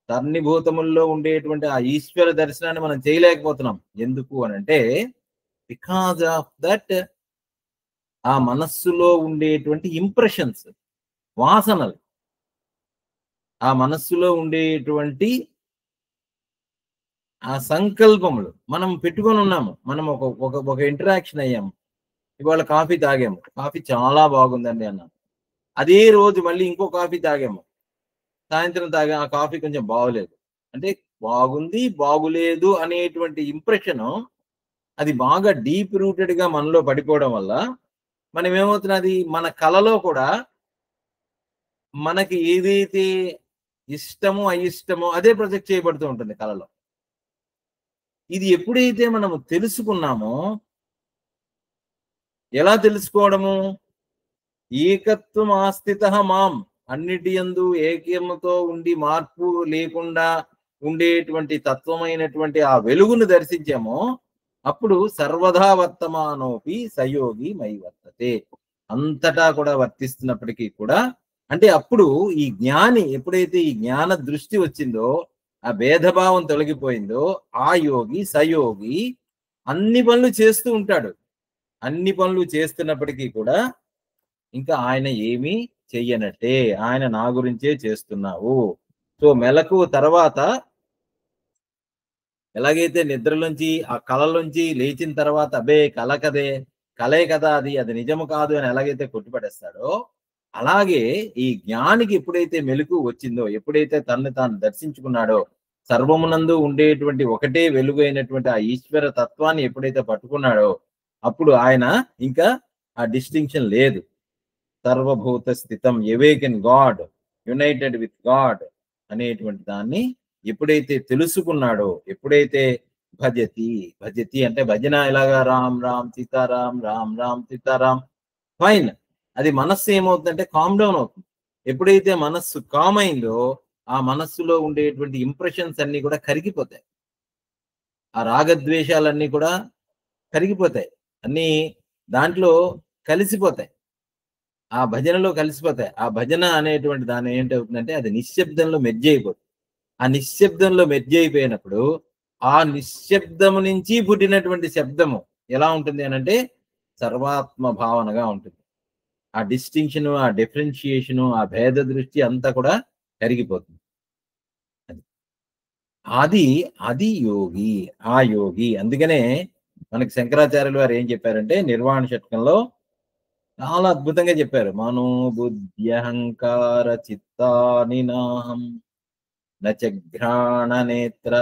అన్ని భూతముల్లో ఉండేటువంటి ఆ ఈశ్వర దర్శనాన్ని మనం చేయలేకపోతున్నాం. ఎందుకు అనంటే, బికాజ్ ఆఫ్ దట్ ఆ మనస్సులో ఉండేటువంటి ఇంప్రెషన్స్, వాసనలు, ఆ మనస్సులో ఉండేటువంటి ఆ సంకల్పములు మనం పెట్టుకొని ఉన్నాము. మనం ఒక ఇంటరాక్షన్ అయ్యాము. ఇవాళ కాఫీ తాగాము, కాఫీ చాలా బాగుందండి అన్నాము. అదే రోజు మళ్ళీ ఇంకో కాఫీ తాగాము, సాయంత్రం తాగా ఆ కాఫీ కొంచెం బాగోలేదు అంటే, బాగుంది బాగులేదు అనేటువంటి ఇంప్రెషన్ అది బాగా డీప్ రూటెడ్ గా మనలో పడిపోవడం వల్ల మనం ఏమవుతున్నది, మన కళలో కూడా మనకి ఏదైతే ఇష్టమో అయిష్టమో అదే ప్రొజెక్ట్ చేయబడుతూ ఉంటుంది కళలో. ఇది ఎప్పుడైతే మనము తెలుసుకున్నామో, ఎలా తెలుసుకోవడము? ఏకత్వం ఆస్థిత మాం, అన్నిటి యందు ఏకముతో ఉండి మార్పు లేకుండా ఉండేటువంటి తత్వమైనటువంటి ఆ వెలుగును దర్శించామో, అప్పుడు సర్వదా వర్తమానోపి సయోగి మై వర్తతే, అంతటా కూడా వర్తిస్తున్నప్పటికీ కూడా, అంటే అప్పుడు ఈ జ్ఞాని ఎప్పుడైతే ఈ జ్ఞాన దృష్టి వచ్చిందో, ఆ భేదభావం తొలగిపోయిందో, ఆ యోగి సయోగి అన్ని పనులు చేస్తూ ఉంటాడు. అన్ని పనులు చేస్తున్నప్పటికీ కూడా ఇంకా ఆయన ఏమీ చెయ్యనట్టే, ఆయన నా గురించే చేస్తున్నావు. సో మెలకువ తర్వాత ఎలాగైతే నిద్రలోంచి ఆ కలలోంచి లేచిన తర్వాత అబ్బే కల కదే, కలే కదా అది, అది నిజము కాదు అని ఎలాగైతే కొట్టిపడేస్తాడో, అలాగే ఈ జ్ఞానికి ఎప్పుడైతే మెలకువ వచ్చిందో, ఎప్పుడైతే తనని తాను దర్శించుకున్నాడో, సర్వమునందు ఉండేటువంటి ఒకటే వెలుగైనటువంటి ఆ ఈశ్వర తత్వాన్ని ఎప్పుడైతే పట్టుకున్నాడో, అప్పుడు ఆయన ఇంకా ఆ డిస్టింక్షన్ లేదు. సర్వభూత స్థితం, awake in God, united with God అనేటువంటి దాన్ని ఎప్పుడైతే తెలుసుకున్నాడో, ఎప్పుడైతే భజతి, భజతి అంటే భజన ఎలాగా, రామ్ రామ్ సీతారాం, రామ్ రామ్ సీతారాం, ఫైన్. అది మనస్సు ఏమవుతుందంటే కామ్ డౌన్ అవుతుంది. ఎప్పుడైతే మనస్సు కామ్ అయిందో, ఆ మనస్సులో ఉండేటువంటి ఇంప్రెషన్స్ అన్ని కూడా కరిగిపోతాయి. ఆ రాగద్వేషాలన్నీ కూడా కరిగిపోతాయి. అన్నీ దాంట్లో కలిసిపోతాయి. ఆ భజనలో కలిసిపోతాయి. ఆ భజన అనేటువంటి దాని ఏంటవుతుందంటే అది నిశ్శబ్దంలో మెర్జ్ అయిపోతుంది. ఆ నిశ్శబ్దంలో మెర్జ్ అయిపోయినప్పుడు ఆ నిశ్శబ్దము నుంచి పుట్టినటువంటి శబ్దము ఎలా ఉంటుంది అనంటే సర్వాత్మ భావనగా ఉంటుంది. ఆ డిస్టింక్షను, ఆ డిఫరెన్షియేషను, ఆ భేద దృష్టి అంతా కూడా కరిగిపోతుంది. అది. అది అది యోగి. ఆ యోగి. అందుకనే మనకి శంకరాచార్యులు వారు ఏం చెప్పారంటే నిర్వాణ షట్కంలో చాలా అద్భుతంగా చెప్పారు. మనోబుద్ధ్యహంకార చిత్తాని నాహం నచ ఘ్రాణ నేత్ర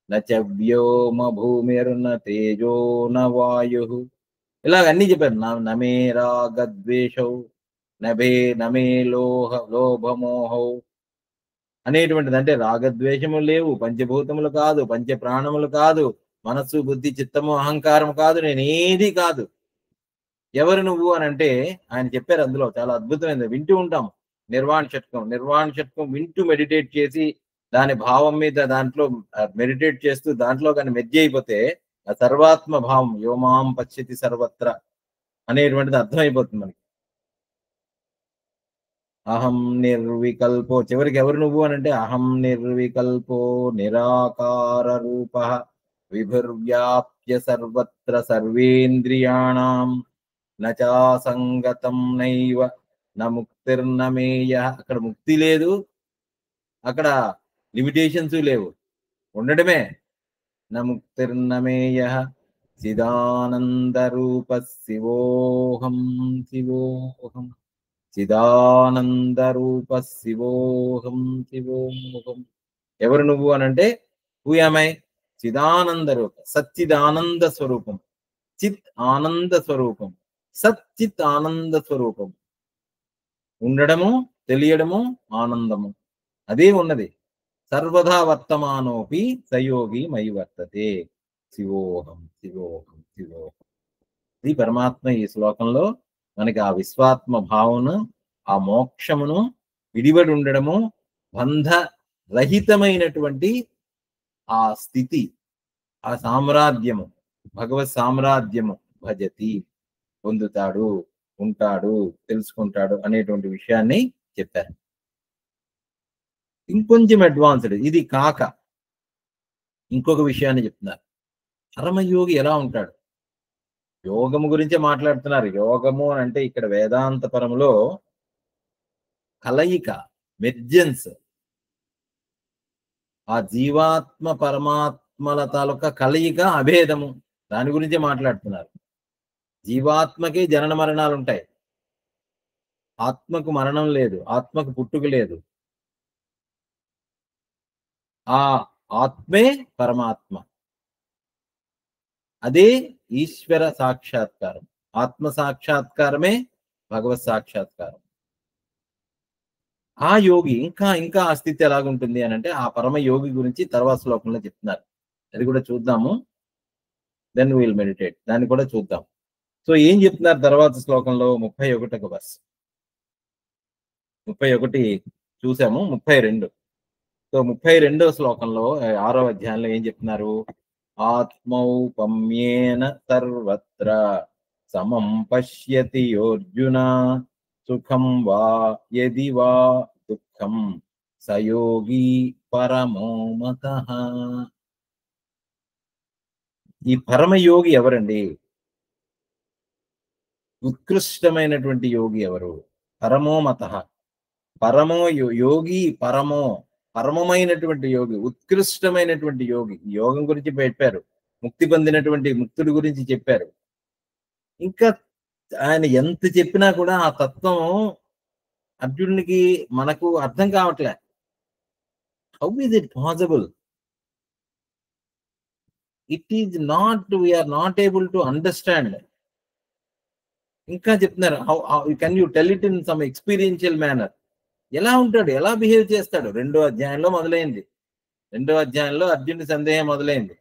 నచ వ్యోమ భూమిర్న తేజో న వాయు. ఇలాగ అన్ని చెప్పారు. నమే రాగద్వేషౌ నమే లోభమోహౌ అనేటువంటిది. అంటే రాగద్వేషములు లేవు, పంచభూతములు కాదు, పంచ ప్రాణములు కాదు, మనస్సు బుద్ధి చిత్తము అహంకారం కాదు, నేనేది కాదు. ఎవరు నువ్వు అని అంటే ఆయన చెప్పారు. అందులో చాలా అద్భుతమైనది వింటూ ఉంటాం. నిర్వాణ షట్కం, నిర్వాణ షట్కం వింటూ మెడిటేట్ చేసి దాని భావం మీద దాంట్లో మెడిటేట్ చేస్తూ దాంట్లో కానీ మెర్జ్ అయిపోతే ఆ సర్వాత్మ భావం యోమాం పశ్యతి సర్వత్ర అనేటువంటిది అర్థమైపోతుంది మనకి. అహం నిర్వికల్పో, చివరికి ఎవరు నువ్వు అని అంటే అహం నిర్వికల్పో నిరాకార రూప విభుర్వ్యాప్య సర్వత్ర సర్వేంద్రియాణం నచాసంగతం నైవ ముక్తిర్నమేయ. అక్కడ ముక్తి లేదు, అక్కడ లిమిటేషన్స్ లేవు, ఉండడమే. ముక్తిర్నమేయ చిదానంద రూప శివోహం శివోహం చిదానంద రూప శివోహం శివోహం. ఎవరు నువ్వు అనంటే హూయామై చిదానంద రూప సచ్చిదానంద స్వరూపం, చిత్ ఆనంద స్వరూపం, సచ్చిత్ ఆనంద స్వరూపం. ఉండడము, తెలియడము, ఆనందము అదే ఉన్నది. సర్వదా వర్తమానోపి సయోగి మై వర్తతే. శివోహం శివోహం శివోహం. ఇది పరమాత్మ ఈ శ్లోకంలో మనకి ఆ విశ్వాత్మ భావన, ఆ మోక్షమును, విడివడి ఉండడము, బంధ రహితమైనటువంటి ఆ స్థితి, ఆ సామ్రాజ్యము, భగవత్ సామ్రాజ్యము భజతి, పొందుతాడు, ఉంటాడు, తెలుసుకుంటాడు అనేటువంటి విషయాన్ని చెప్పారు. ఇంకొంచెం అడ్వాన్స్డ్ ఇది కాక ఇంకొక విషయాన్ని చెప్తున్నారు. పరమయోగి ఎలా ఉంటాడు? యోగము గురించే మాట్లాడుతున్నారు. యోగము అని అంటే ఇక్కడ వేదాంత పరములో కలయిక, మెర్జెన్స్, ఆ జీవాత్మ పరమాత్మల తాలూకా కలయిక, అభేదము, దాని గురించే మాట్లాడుతున్నారు. జీవాత్మకే జనన మరణాలు ఉంటాయి, ఆత్మకు మరణం లేదు, ఆత్మకు పుట్టుక లేదు. ఆ ఆత్మే పరమాత్మ, అదే ఈశ్వర సాక్షాత్కారం. ఆత్మ సాక్షాత్కారమే భగవత్ సాక్షాత్కారం. ఆ యోగి ఇంకా ఇంకా ఆ స్థితి ఎలాగుంటుంది అని అంటే ఆ పరమ యోగి గురించి తర్వాత శ్లోకంలో చెప్తున్నారు. అది కూడా చూద్దాము. Then will meditate. దాన్ని కూడా చూద్దాం. సో ఏం చెప్తున్నారు తర్వాత శ్లోకంలో? 31వ వర్స్. 31 చూసాము, 32. సో 32వ శ్లోకంలో 6వ అధ్యాయంలో ఏం చెప్తున్నారు? ఆత్మౌపమ్యేన సర్వత్ర సమం పశ్యతి యోర్జున సుఖం వా యది వా దుఃఖం సయోగి పరమో మతః. ఈ పరమయోగి ఎవరండి? ఉత్కృష్టమైనటువంటి యోగి ఎవరు? పరమో మత, పరమో యోగి, పరమమైనటువంటి యోగి, ఉత్కృష్టమైనటువంటి యోగి. యోగం గురించి చెప్పారు, ముక్తి పొందినటువంటి ముక్తుడి గురించి చెప్పారు. ఇంకా ఆయన ఎంత చెప్పినా కూడా ఆ తత్వం అర్జునుడికి మనకు అర్థం కావట్లే. How is it possible? It is not, we're not able to understand. ఇంకా చెప్తున్నారు, how can you tell it in some experiential manner. ఎలా ఉంటాడు, ఎలా బిహేవ్ చేస్తాడు? 2వ అధ్యాయంలో మొదలైంది. 2వ అధ్యాయంలో అర్జునుడి సందేహం మొదలైంది.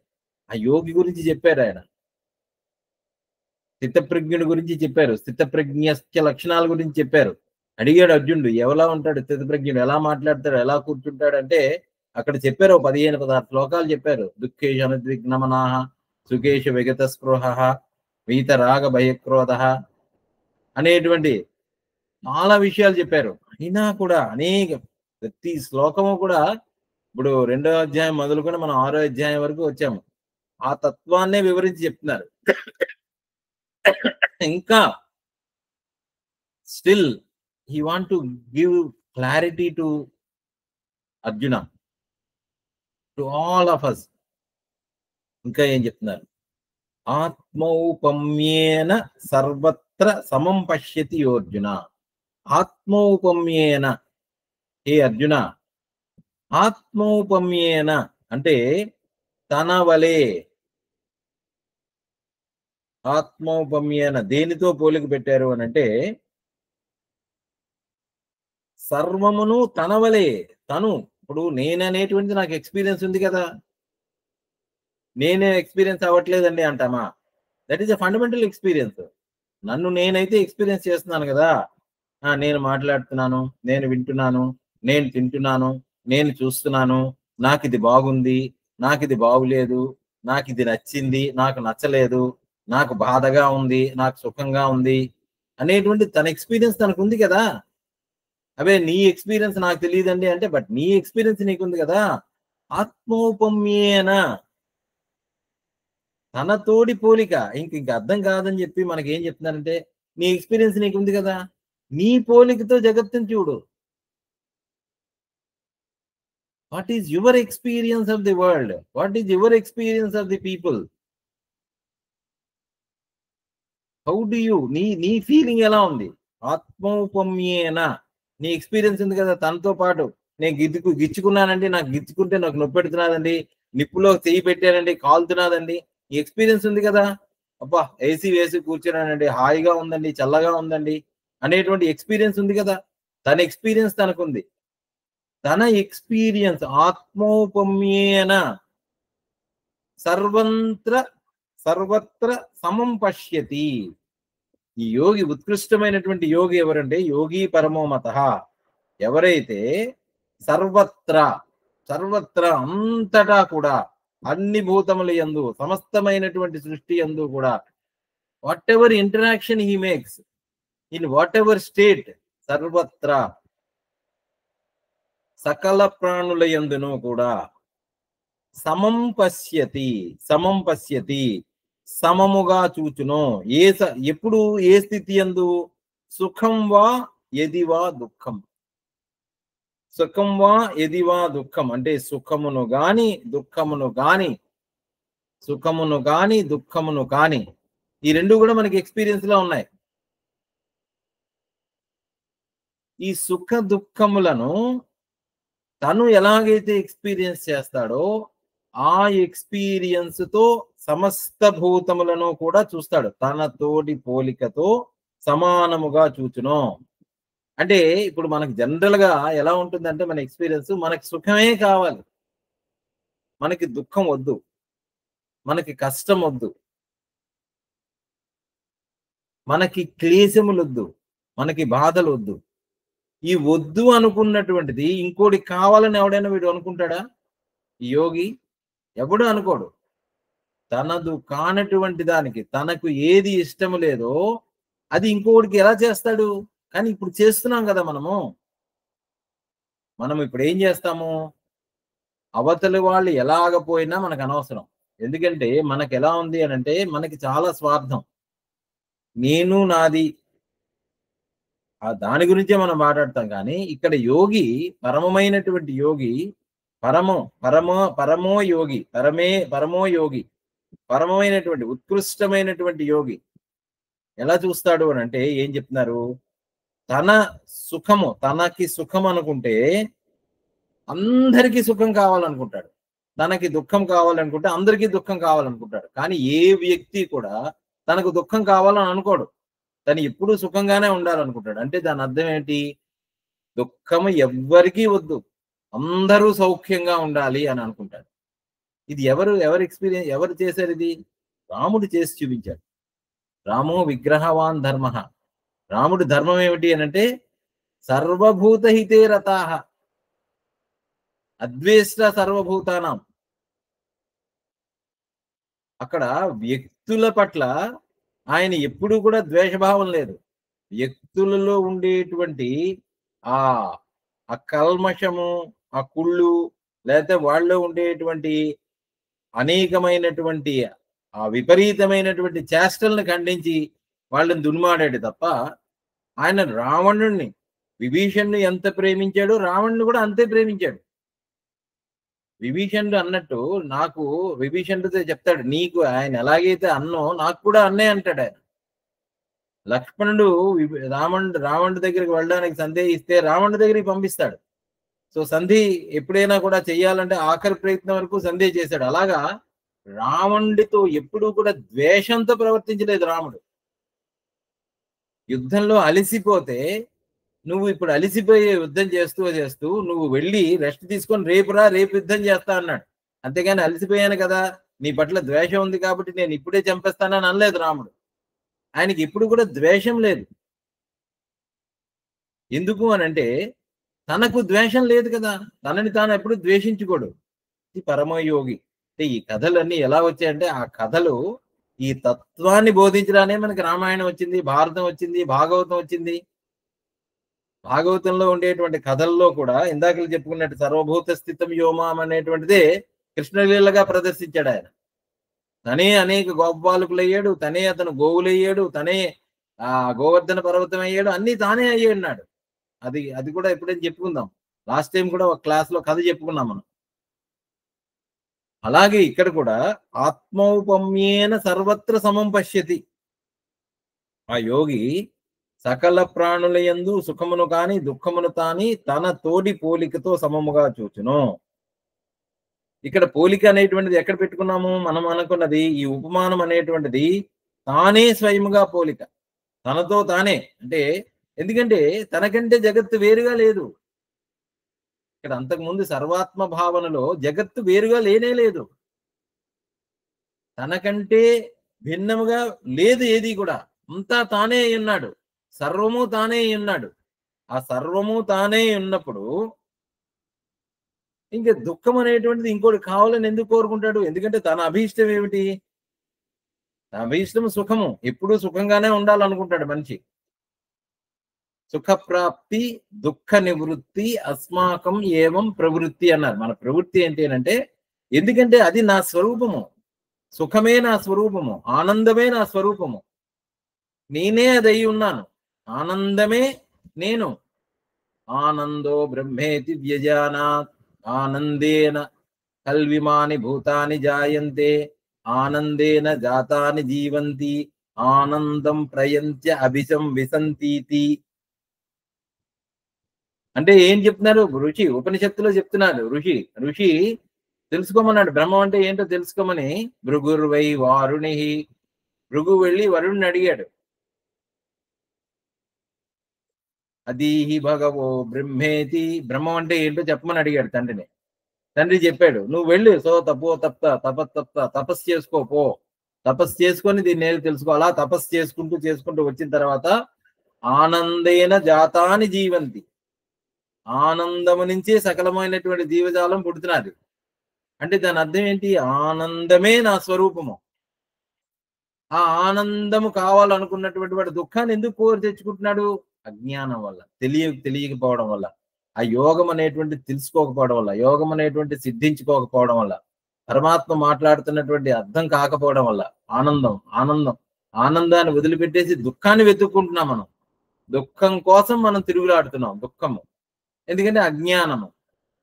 ఆ యోగి గురించి చెప్పారు ఆయన. స్థితప్రజ్ఞుడి గురించి చెప్పారు, స్థితప్రజ్ఞ లక్షణాల గురించి చెప్పారు. అడిగాడు అర్జునుడు, ఎలా ఉంటాడు స్థితప్రజ్ఞుడు, ఎలా మాట్లాడతాడు, ఎలా కూర్చుంటాడు అంటే అక్కడ చెప్పారు. 15-16 శ్లోకాలు చెప్పారు. దుఃఖేషు అనుద్విగ్నమనాః, సుఖేషు విగత స్పృహ, వీతరాగ భయక్రోధ అనేటువంటి చాలా విషయాలు చెప్పారు. అయినా కూడా ప్రతి శ్లోకము కూడా, ఇప్పుడు 2వ అధ్యాయం మొదలుకొని మనం 6వ అధ్యాయం వరకు వచ్చాము. ఆ తత్వాన్నే వివరించి చెప్తున్నారు. ఇంకా still he want to give clarity to Arjuna, to all of us. ఇంకా ఏం చెప్తున్నారు? ఆత్మౌపమ్యేన సర్వత్ర సమం పశ్యతి అర్జున. ఆత్మౌపమ్యేన, హే అర్జున, ఆత్మౌపమ్యేన అంటే తన వలే. ఆత్మౌపమ్యేన దేనితో పోలిక పెట్టారు అని అంటే, సర్వమును తన వలే. తను ఇప్పుడు నేననేటువంటిది నాకు ఎక్స్పీరియన్స్ ఉంది కదా, నేనే ఎక్స్పీరియన్స్ అవ్వట్లేదండి అంటామా? That is a fundamental experience. నన్ను నేనైతే ఎక్స్పీరియన్స్ చేస్తున్నాను కదా. నేను మాట్లాడుతున్నాను, నేను వింటున్నాను, నేను తింటున్నాను, నేను చూస్తున్నాను, నాకు ఇది బాగుంది, నాకు ఇది బాగులేదు, నాకు ఇది నచ్చింది, నాకు నచ్చలేదు, నాకు బాధగా ఉంది, నాకు సుఖంగా ఉంది అనేటువంటి తన ఎక్స్పీరియన్స్ తనకు ఉంది కదా. అవే నీ ఎక్స్పీరియన్స్ నాకు తెలియదండి అంటే, బట్ నీ ఎక్స్పీరియన్స్ నీకుంది కదా. ఆత్మోపమ్యేన, తన తోడి పోలిక. ఇంక అర్థం కాదని చెప్పి మనకి ఏం చెప్తున్నారంటే, నీ ఎక్స్పీరియన్స్ నీకుంది కదా, నీ పోలికతో జగత్తుని చూడు. What is your experience of the world? What is your experience of the people? How do you, నీ ఫీలింగ్ ఎలా ఉంది? ఆత్మోపమ్యేన, నీ ఎక్స్పీరియన్స్ ఉంది కదా తనతో పాటు. నేను గిచ్చుకున్నానండి, నాకు గిచ్చుకుంటే నాకు నొప్పి పెడుతున్నదండి, నిప్పులో చెయ్యి పెట్టానండి, కాలుతున్నదండి. ఈ ఎక్స్పీరియన్స్ ఉంది కదా. అబ్బా ఏసీ వేసి కూర్చున్నానండి, హాయిగా ఉందండి, చల్లగా ఉందండి అనేటువంటి ఎక్స్పీరియన్స్ ఉంది కదా. తన ఎక్స్పీరియన్స్ తనకుంది. తన ఎక్స్పీరియన్స్ ఆత్మోపమ్యేన సర్వత్ర సమం పశ్యతి. ఈ యోగి, ఉత్కృష్టమైనటువంటి యోగి ఎవరంటే యోగి పరమో మత. ఎవరైతే సర్వత్ర అంతటా కూడా, అన్ని భూతముల యందు, సమస్తమైనటువంటి సృష్టి యందు కూడా, what ever interaction he makes, in what ever state, సర్వత్ర సకల ప్రాణుల యందును కూడా సమం పశ్యతి, సమముగా చూచును. ఎప్పుడు, ఏ స్థితి యందు? సుఖం వా యదివా దుఃఖం. సుఖం వా యదివా దుఃఖం అంటే సుఖమును గాని దుఃఖమును గాని, ఈ రెండు కూడా మనకి ఎక్స్పీరియన్స్ లో ఉన్నాయి. ఈ సుఖ దుఃఖములను తను ఎలాగైతే ఎక్స్పీరియన్స్ చేస్తాడో, ఆ ఎక్స్పీరియన్స్ తో సమస్త భూతములను కూడా చూస్తాడు. తన తోటి పోలికతో సమానముగా చూచును. అంటే ఇప్పుడు మనకి జనరల్ గా ఎలా ఉంటుందంటే, మన ఎక్స్పీరియన్స్, మనకి సుఖమే కావాలి, మనకి దుఃఖం వద్దు, మనకి కష్టం వద్దు, మనకి క్లేశములు వద్దు, మనకి బాధలు వద్దు. ఈ వద్దు అనుకున్నటువంటిది ఇంకోటి కావాలని ఎవడైనా వీడు అనుకుంటాడా? ఈ యోగి ఎవడు అనుకోడు. తనదు కానటువంటి దానికి, తనకు ఏది ఇష్టం లేదో అది ఇంకోటికి ఎలా చేస్తాడు? కానీ ఇప్పుడు చేస్తున్నాం కదా మనం ఇప్పుడు ఏం చేస్తాము? అవతలి వాళ్ళు ఎలాగపోయినా మనకు అనవసరం. ఎందుకంటే మనకు ఎలా ఉంది అని అంటే, మనకి చాలా స్వార్థం. నేను నాది దాని గురించే మనం మాట్లాడతాం. కానీ ఇక్కడ యోగి, పరమమైనటువంటి యోగి, పరమో యోగి, పరమో యోగి, పరమమైనటువంటి ఉత్కృష్టమైనటువంటి యోగి ఎలా చూస్తాడు అని అంటే ఏం చెప్తున్నారు? తన సుఖము, తనకి సుఖం అనుకుంటే అందరికీ సుఖం కావాలనుకుంటాడు. తనకి దుఃఖం కావాలనుకుంటే అందరికీ దుఃఖం కావాలనుకుంటాడు. కానీ ఏ వ్యక్తి కూడా తనకు దుఃఖం కావాలని అనుకోడు. తను ఎప్పుడూ సుఖంగానే ఉండాలనుకుంటాడు. అంటే దాని అర్థం ఏంటి? దుఃఖము ఎవ్వరికీ వద్దు, అందరూ సౌఖ్యంగా ఉండాలి అని అనుకుంటాడు. ఇది ఎవరు ఎక్స్పీరియన్స్, ఎవరు చేశారు ఇది? రాముడు చేసి చూపించాడు. రామో విగ్రహవాన్ ధర్మ. రాముడి ధర్మం ఏమిటి అని అంటే సర్వభూత హితే రతాః, అద్వేష్ట సర్వభూతానాం. అక్కడ వ్యక్తుల పట్ల ఆయన ఎప్పుడూ కూడా ద్వేషభావం లేదు. వ్యక్తులలో ఉండేటువంటి ఆ కల్మషము, ఆ కుళ్ళు, లేకపోతే వాళ్ళలో ఉండేటువంటి అనేకమైనటువంటి ఆ విపరీతమైనటువంటి చేష్టలను ఖండించి వాళ్ళని దున్మాడాడు తప్ప ఆయన రావణుణ్ణి, విభీషణుని ఎంత ప్రేమించాడో రావణుని కూడా అంతే ప్రేమించాడు. విభీషణుడు అన్నట్టు నాకు విభీషణుడితో చెప్తాడు, నీకు ఆయన ఎలాగైతే అన్నో నాకు కూడా అన్నే అంటాడు ఆయన. లక్ష్మణుడు రావణుడి దగ్గరికి వెళ్ళడానికి సందేహిస్తే రావణుడి దగ్గరికి పంపిస్తాడు. సో సంధి ఎప్పుడైనా కూడా చెయ్యాలంటే ఆఖరి ప్రయత్నం వరకు సంధి చేశాడు. అలాగా రావణుడితో ఎప్పుడూ కూడా ద్వేషంతో ప్రవర్తించలేదు రాముడు. యుద్ధంలో అలిసిపోతే నువ్వు ఇప్పుడు అలిసిపోయే యుద్ధం చేస్తూ నువ్వు వెళ్ళి రెస్ట్ తీసుకొని రేపు యుద్ధం చేస్తా అన్నాడు. అంతేగాని అలిసిపోయాను కదా, నీ పట్ల ద్వేషం ఉంది కాబట్టి నేను ఇప్పుడే చంపేస్తానని అనలేదు రాముడు. ఆయనకి ఇప్పుడు కూడా ద్వేషం లేదు. ఎందుకు అని అంటే తనకు ద్వేషం లేదు కదా, తనని తాను ఎప్పుడు ద్వేషించుకోడు. ఇది పరమయోగి. అంటే ఈ కథలన్నీ ఎలా వచ్చాయంటే ఆ కథలు ఈ తత్వాన్ని బోధించడానే మనకి రామాయణం వచ్చింది, భారతం వచ్చింది, భాగవతం వచ్చింది. భాగవతంలో ఉండేటువంటి కథల్లో కూడా ఇందాక చెప్పుకున్నట్టు సర్వభూత స్థితం యోమాం అనేటువంటిదే కృష్ణలీలగా ప్రదర్శించాడు ఆయన. తనే అనేక గోపాలకులు అయ్యాడు, తనే అతను గోవులు అయ్యాడు, తనే గోవర్ధన పర్వతం అయ్యాడు, అన్ని తానే అయ్యాడు. అది కూడా ఎప్పుడైనా చెప్పుకుందాం. లాస్ట్ టైం కూడా ఒక క్లాస్ లో కథ చెప్పుకున్నాం మనం. అలాగే ఇక్కడ కూడా ఆత్మౌపమ్యేన సర్వత్ర సమం పశ్యతి. ఆ యోగి సకల ప్రాణుల యందు సుఖమును కాని దుఃఖమును కాని తన తోడి పోలికతో సమముగా చూచును. ఇక్కడ పోలిక అనేటువంటిది ఎక్కడ పెట్టుకున్నాము మనం అనుకున్నది? ఈ ఉపమానం అనేటువంటిది తానే స్వయముగా పోలిక, తనతో తానే. అంటే ఎందుకంటే తనకంటే జగత్తు వేరుగా లేదు. ఇక్కడ అంతకుముందు సర్వాత్మ భావనలో జగత్తు వేరుగా లేనే లేదు. తనకంటే భిన్నముగా లేదు ఏది కూడా. అంతా తానే ఉన్నాడు, సర్వము తానే ఉన్నాడు. ఆ సర్వము తానే ఉన్నప్పుడు ఇంకా దుఃఖం అనేటువంటిది ఇంకోటి కావాలని ఎందుకు కోరుకుంటాడు? ఎందుకంటే తన అభీష్టం ఏమిటి? తన అభీష్టం సుఖము. ఎప్పుడూ సుఖంగానే ఉండాలనుకుంటాడు మనిషి. సుఖప్రాప్తి దుఃఖ నివృత్తి అస్మాకం ఏవం ప్రవృత్తి అన్నారు. మన ప్రవృత్తి ఏంటి అంటే ఎందుకంటే అది నా స్వరూపము, సుఖమే నా స్వరూపము, ఆనందమే నా స్వరూపము, నేనే అది అయి ఉన్నాను, ఆనందమే నేను. ఆనందో బ్రహ్మేతి వ్యజానాత్ ఆనందేన కల్విమాని భూతాని జాయంతే ఆనందేన జాతాని జీవంతి ఆనందం ప్రయంత్య అభిసం విసంతీతి. అంటే ఏం చెప్తున్నారు ఋషి? ఉపనిషత్తులో చెప్తున్నారు. ఋషి తెలుసుకోమన్నాడు. బ్రహ్మం అంటే ఏంటో తెలుసుకోమని. భృగుర్వై వారుణి, భృగు వెళ్ళి వరుణ్ణి అడిగాడు. అదీహి భగవో బ్రహ్మేతి, బ్రహ్మం అంటే ఏంటో చెప్పమని అడిగాడు తండ్రిని. తండ్రి చెప్పాడు, నువ్వు వెళ్ళు, సో తపస్సు చేసుకో, పో, తపస్సు చేసుకొని దీన్ని నేను తెలుసుకో. అలా తపస్సు చేసుకుంటూ వచ్చిన తర్వాత ఆనందేన జాతాని జీవంతి, ఆనందము నుంచి సకలమైనటువంటి జీవజాలం పుడుతున్నది. అంటే దాని అర్థం ఏంటి? ఆనందమే నా స్వరూపము. ఆ ఆనందము కావాలనుకున్నటువంటి వాడు దుఃఖాన్ని ఎందుకు కోరి తెచ్చుకుంటున్నాడు? అజ్ఞానం వల్ల, తెలియకపోవడం వల్ల, ఆ యోగం అనేటువంటి తెలుసుకోకపోవడం వల్ల, యోగం అనేటువంటి సిద్ధించుకోకపోవడం వల్ల, పరమాత్మ మాట్లాడుతున్నటువంటి అర్థం కాకపోవడం వల్ల ఆనందం ఆనందాన్ని వదిలిపెట్టేసి దుఃఖాన్ని వెతుక్కుంటున్నాం. మనం దుఃఖం కోసం మనం తిరుగులాడుతున్నాం. దుఃఖము ఎందుకంటే అజ్ఞానము,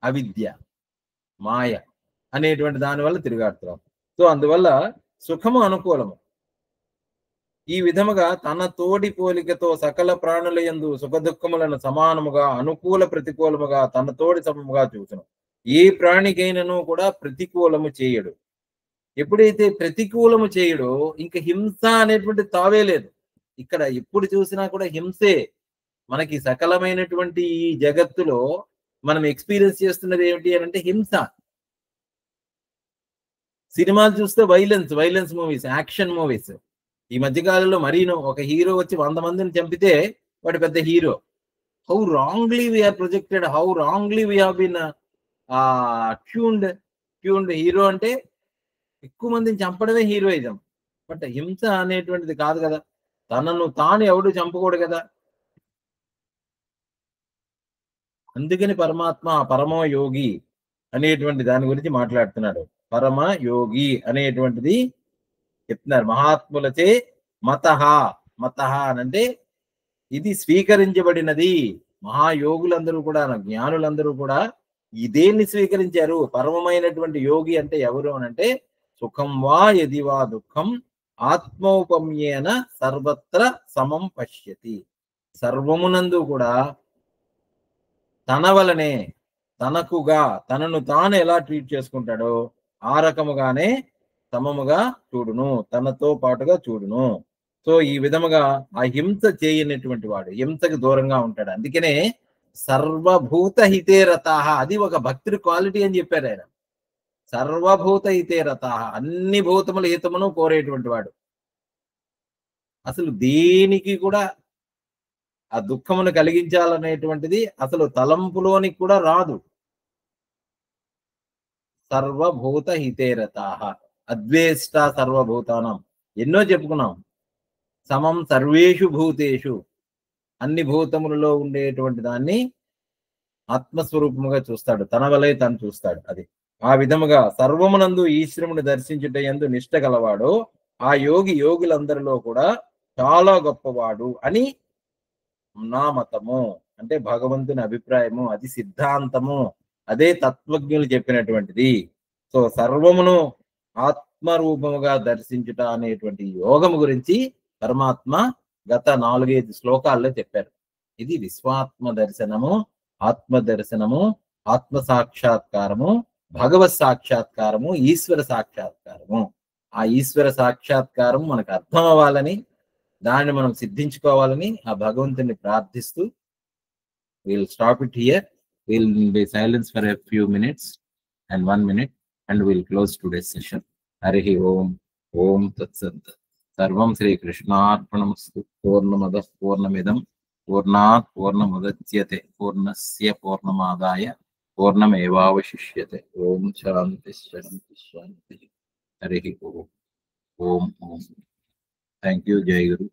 అవిద్య, మాయ అనేటువంటి దాని వల్ల తిరుగాడుతున్నాం. సో అందువల్ల సుఖము అనుకూలము. ఈ విధముగా తన తోడి పోలికతో సకల ప్రాణుల యందు సుఖ దుఃఖములను సమానముగా అనుకూల ప్రతికూలముగా తన తోడి సమముగా చూసును. ఏ ప్రాణికైనను కూడా ప్రతికూలము చేయడు. ఎప్పుడైతే ప్రతికూలము చేయడో ఇంక హింస అనేటువంటి తావే లేదు. ఇక్కడ ఎప్పుడు చూసినా కూడా హింసే. మనకి సకలమైనటువంటి ఈ జగత్తులో మనం ఎక్స్పీరియన్స్ చేస్తున్నది ఏమిటి అని అంటే హింస. సినిమాలు చూస్తే వైలెన్స్ మూవీస్, యాక్షన్ మూవీస్. ఈ మధ్యకాలంలో మరీను ఒక హీరో వచ్చి 100 మందిని చంపితే వాడు పెద్ద hero. How wrongly we're projected, how wrongly we have been tuned. Hero అంటే ఎక్కువ మందిని చంపడమే హీరోయిజం. బట్ హింస అనేటువంటిది కాదు కదా. తనను తాను ఎవడు చంపకూడదు కదా. అందుకని పరమాత్మ పరమ యోగి అనేటువంటి దాని గురించి మాట్లాడుతున్నాడు. పరమ యోగి అనేటువంటిది చెప్తున్నారు. మహాత్ములచే మతః అనంటే ఇది స్వీకరించబడినది. మహాయోగులందరూ కూడా, జ్ఞానులందరూ కూడా ఇదేన్ని స్వీకరించారు. పరమమైనటువంటి యోగి అంటే ఎవరు అనంటే సుఖం వా యది వా దుఃఖం ఆత్మౌపమ్యేన సర్వత్ర సమం పశ్యతి. సర్వమునందు కూడా తన వలనే, తనకుగా, తనను తాను ఎలా ట్రీట్ చేసుకుంటాడో ఆ రకముగానే సమముగా చూడును, తనతో పాటుగా చూడును. సో ఈ విధముగా ఆ హింస చేయనటువంటి వాడు హింసకు దూరంగా ఉంటాడు. అందుకనే సర్వభూత హితే రతాః, అది ఒక భక్తుడి క్వాలిటీ అని చెప్పారు ఆయన. సర్వభూత హితే రతాః, అన్ని భూతముల హితమును కోరేటువంటి వాడు. అసలు దేనికి కూడా ఆ దుఃఖమును కలిగించాలనేటువంటిది అసలు తలంపులోనికి కూడా రాదు. సర్వభూత హితేరతాః అద్వేష్ట సర్వభూతానం ఎన్నో చెప్పుకున్నాం. సమం సర్వేషు భూతేషు, అన్ని భూతములలో ఉండేటువంటి దాన్ని ఆత్మస్వరూపముగా చూస్తాడు, తన వలె తను చూస్తాడు. అది ఆ విధముగా సర్వమునందు ఈశ్వరుని దర్శించుట యందు నిష్ట గలవాడు ఆ యోగులందరిలో కూడా చాలా గొప్పవాడు అని నా మతము. అంటే భగవంతుని అభిప్రాయము, అది సిద్ధాంతము, అదే తత్వజ్ఞులు చెప్పినటువంటిది. సో సర్వమును ఆత్మరూపముగా దర్శించుట అనేటువంటి యోగము గురించి పరమాత్మ గత 4-5 శ్లోకాల్లో చెప్పారు. ఇది విశ్వాత్మ దర్శనము, ఆత్మ దర్శనము, ఆత్మ సాక్షాత్కారము, భగవత్ సాక్షాత్కారము, ఈశ్వర సాక్షాత్కారము. ఆ ఈశ్వర సాక్షాత్కారం మనకు అర్థం అవ్వాలని, దాన్ని మనం సిద్ధించుకోవాలని ఆ భగవంతుని ప్రార్థిస్తూ we'll stop it here. We'll be silent for a few minutes and 1 minute and we'll close today's session. Harihi Om Tat Sat. Sarvam Shri Krishnarpanamastu. Purnamadah Purnamidam Purnat Purnamudachyate Purnasya Purnamadaya Purnamevavashishyate. Om Shanti Shanti Shanti. Harihi Om. Thank you, Jai Guru.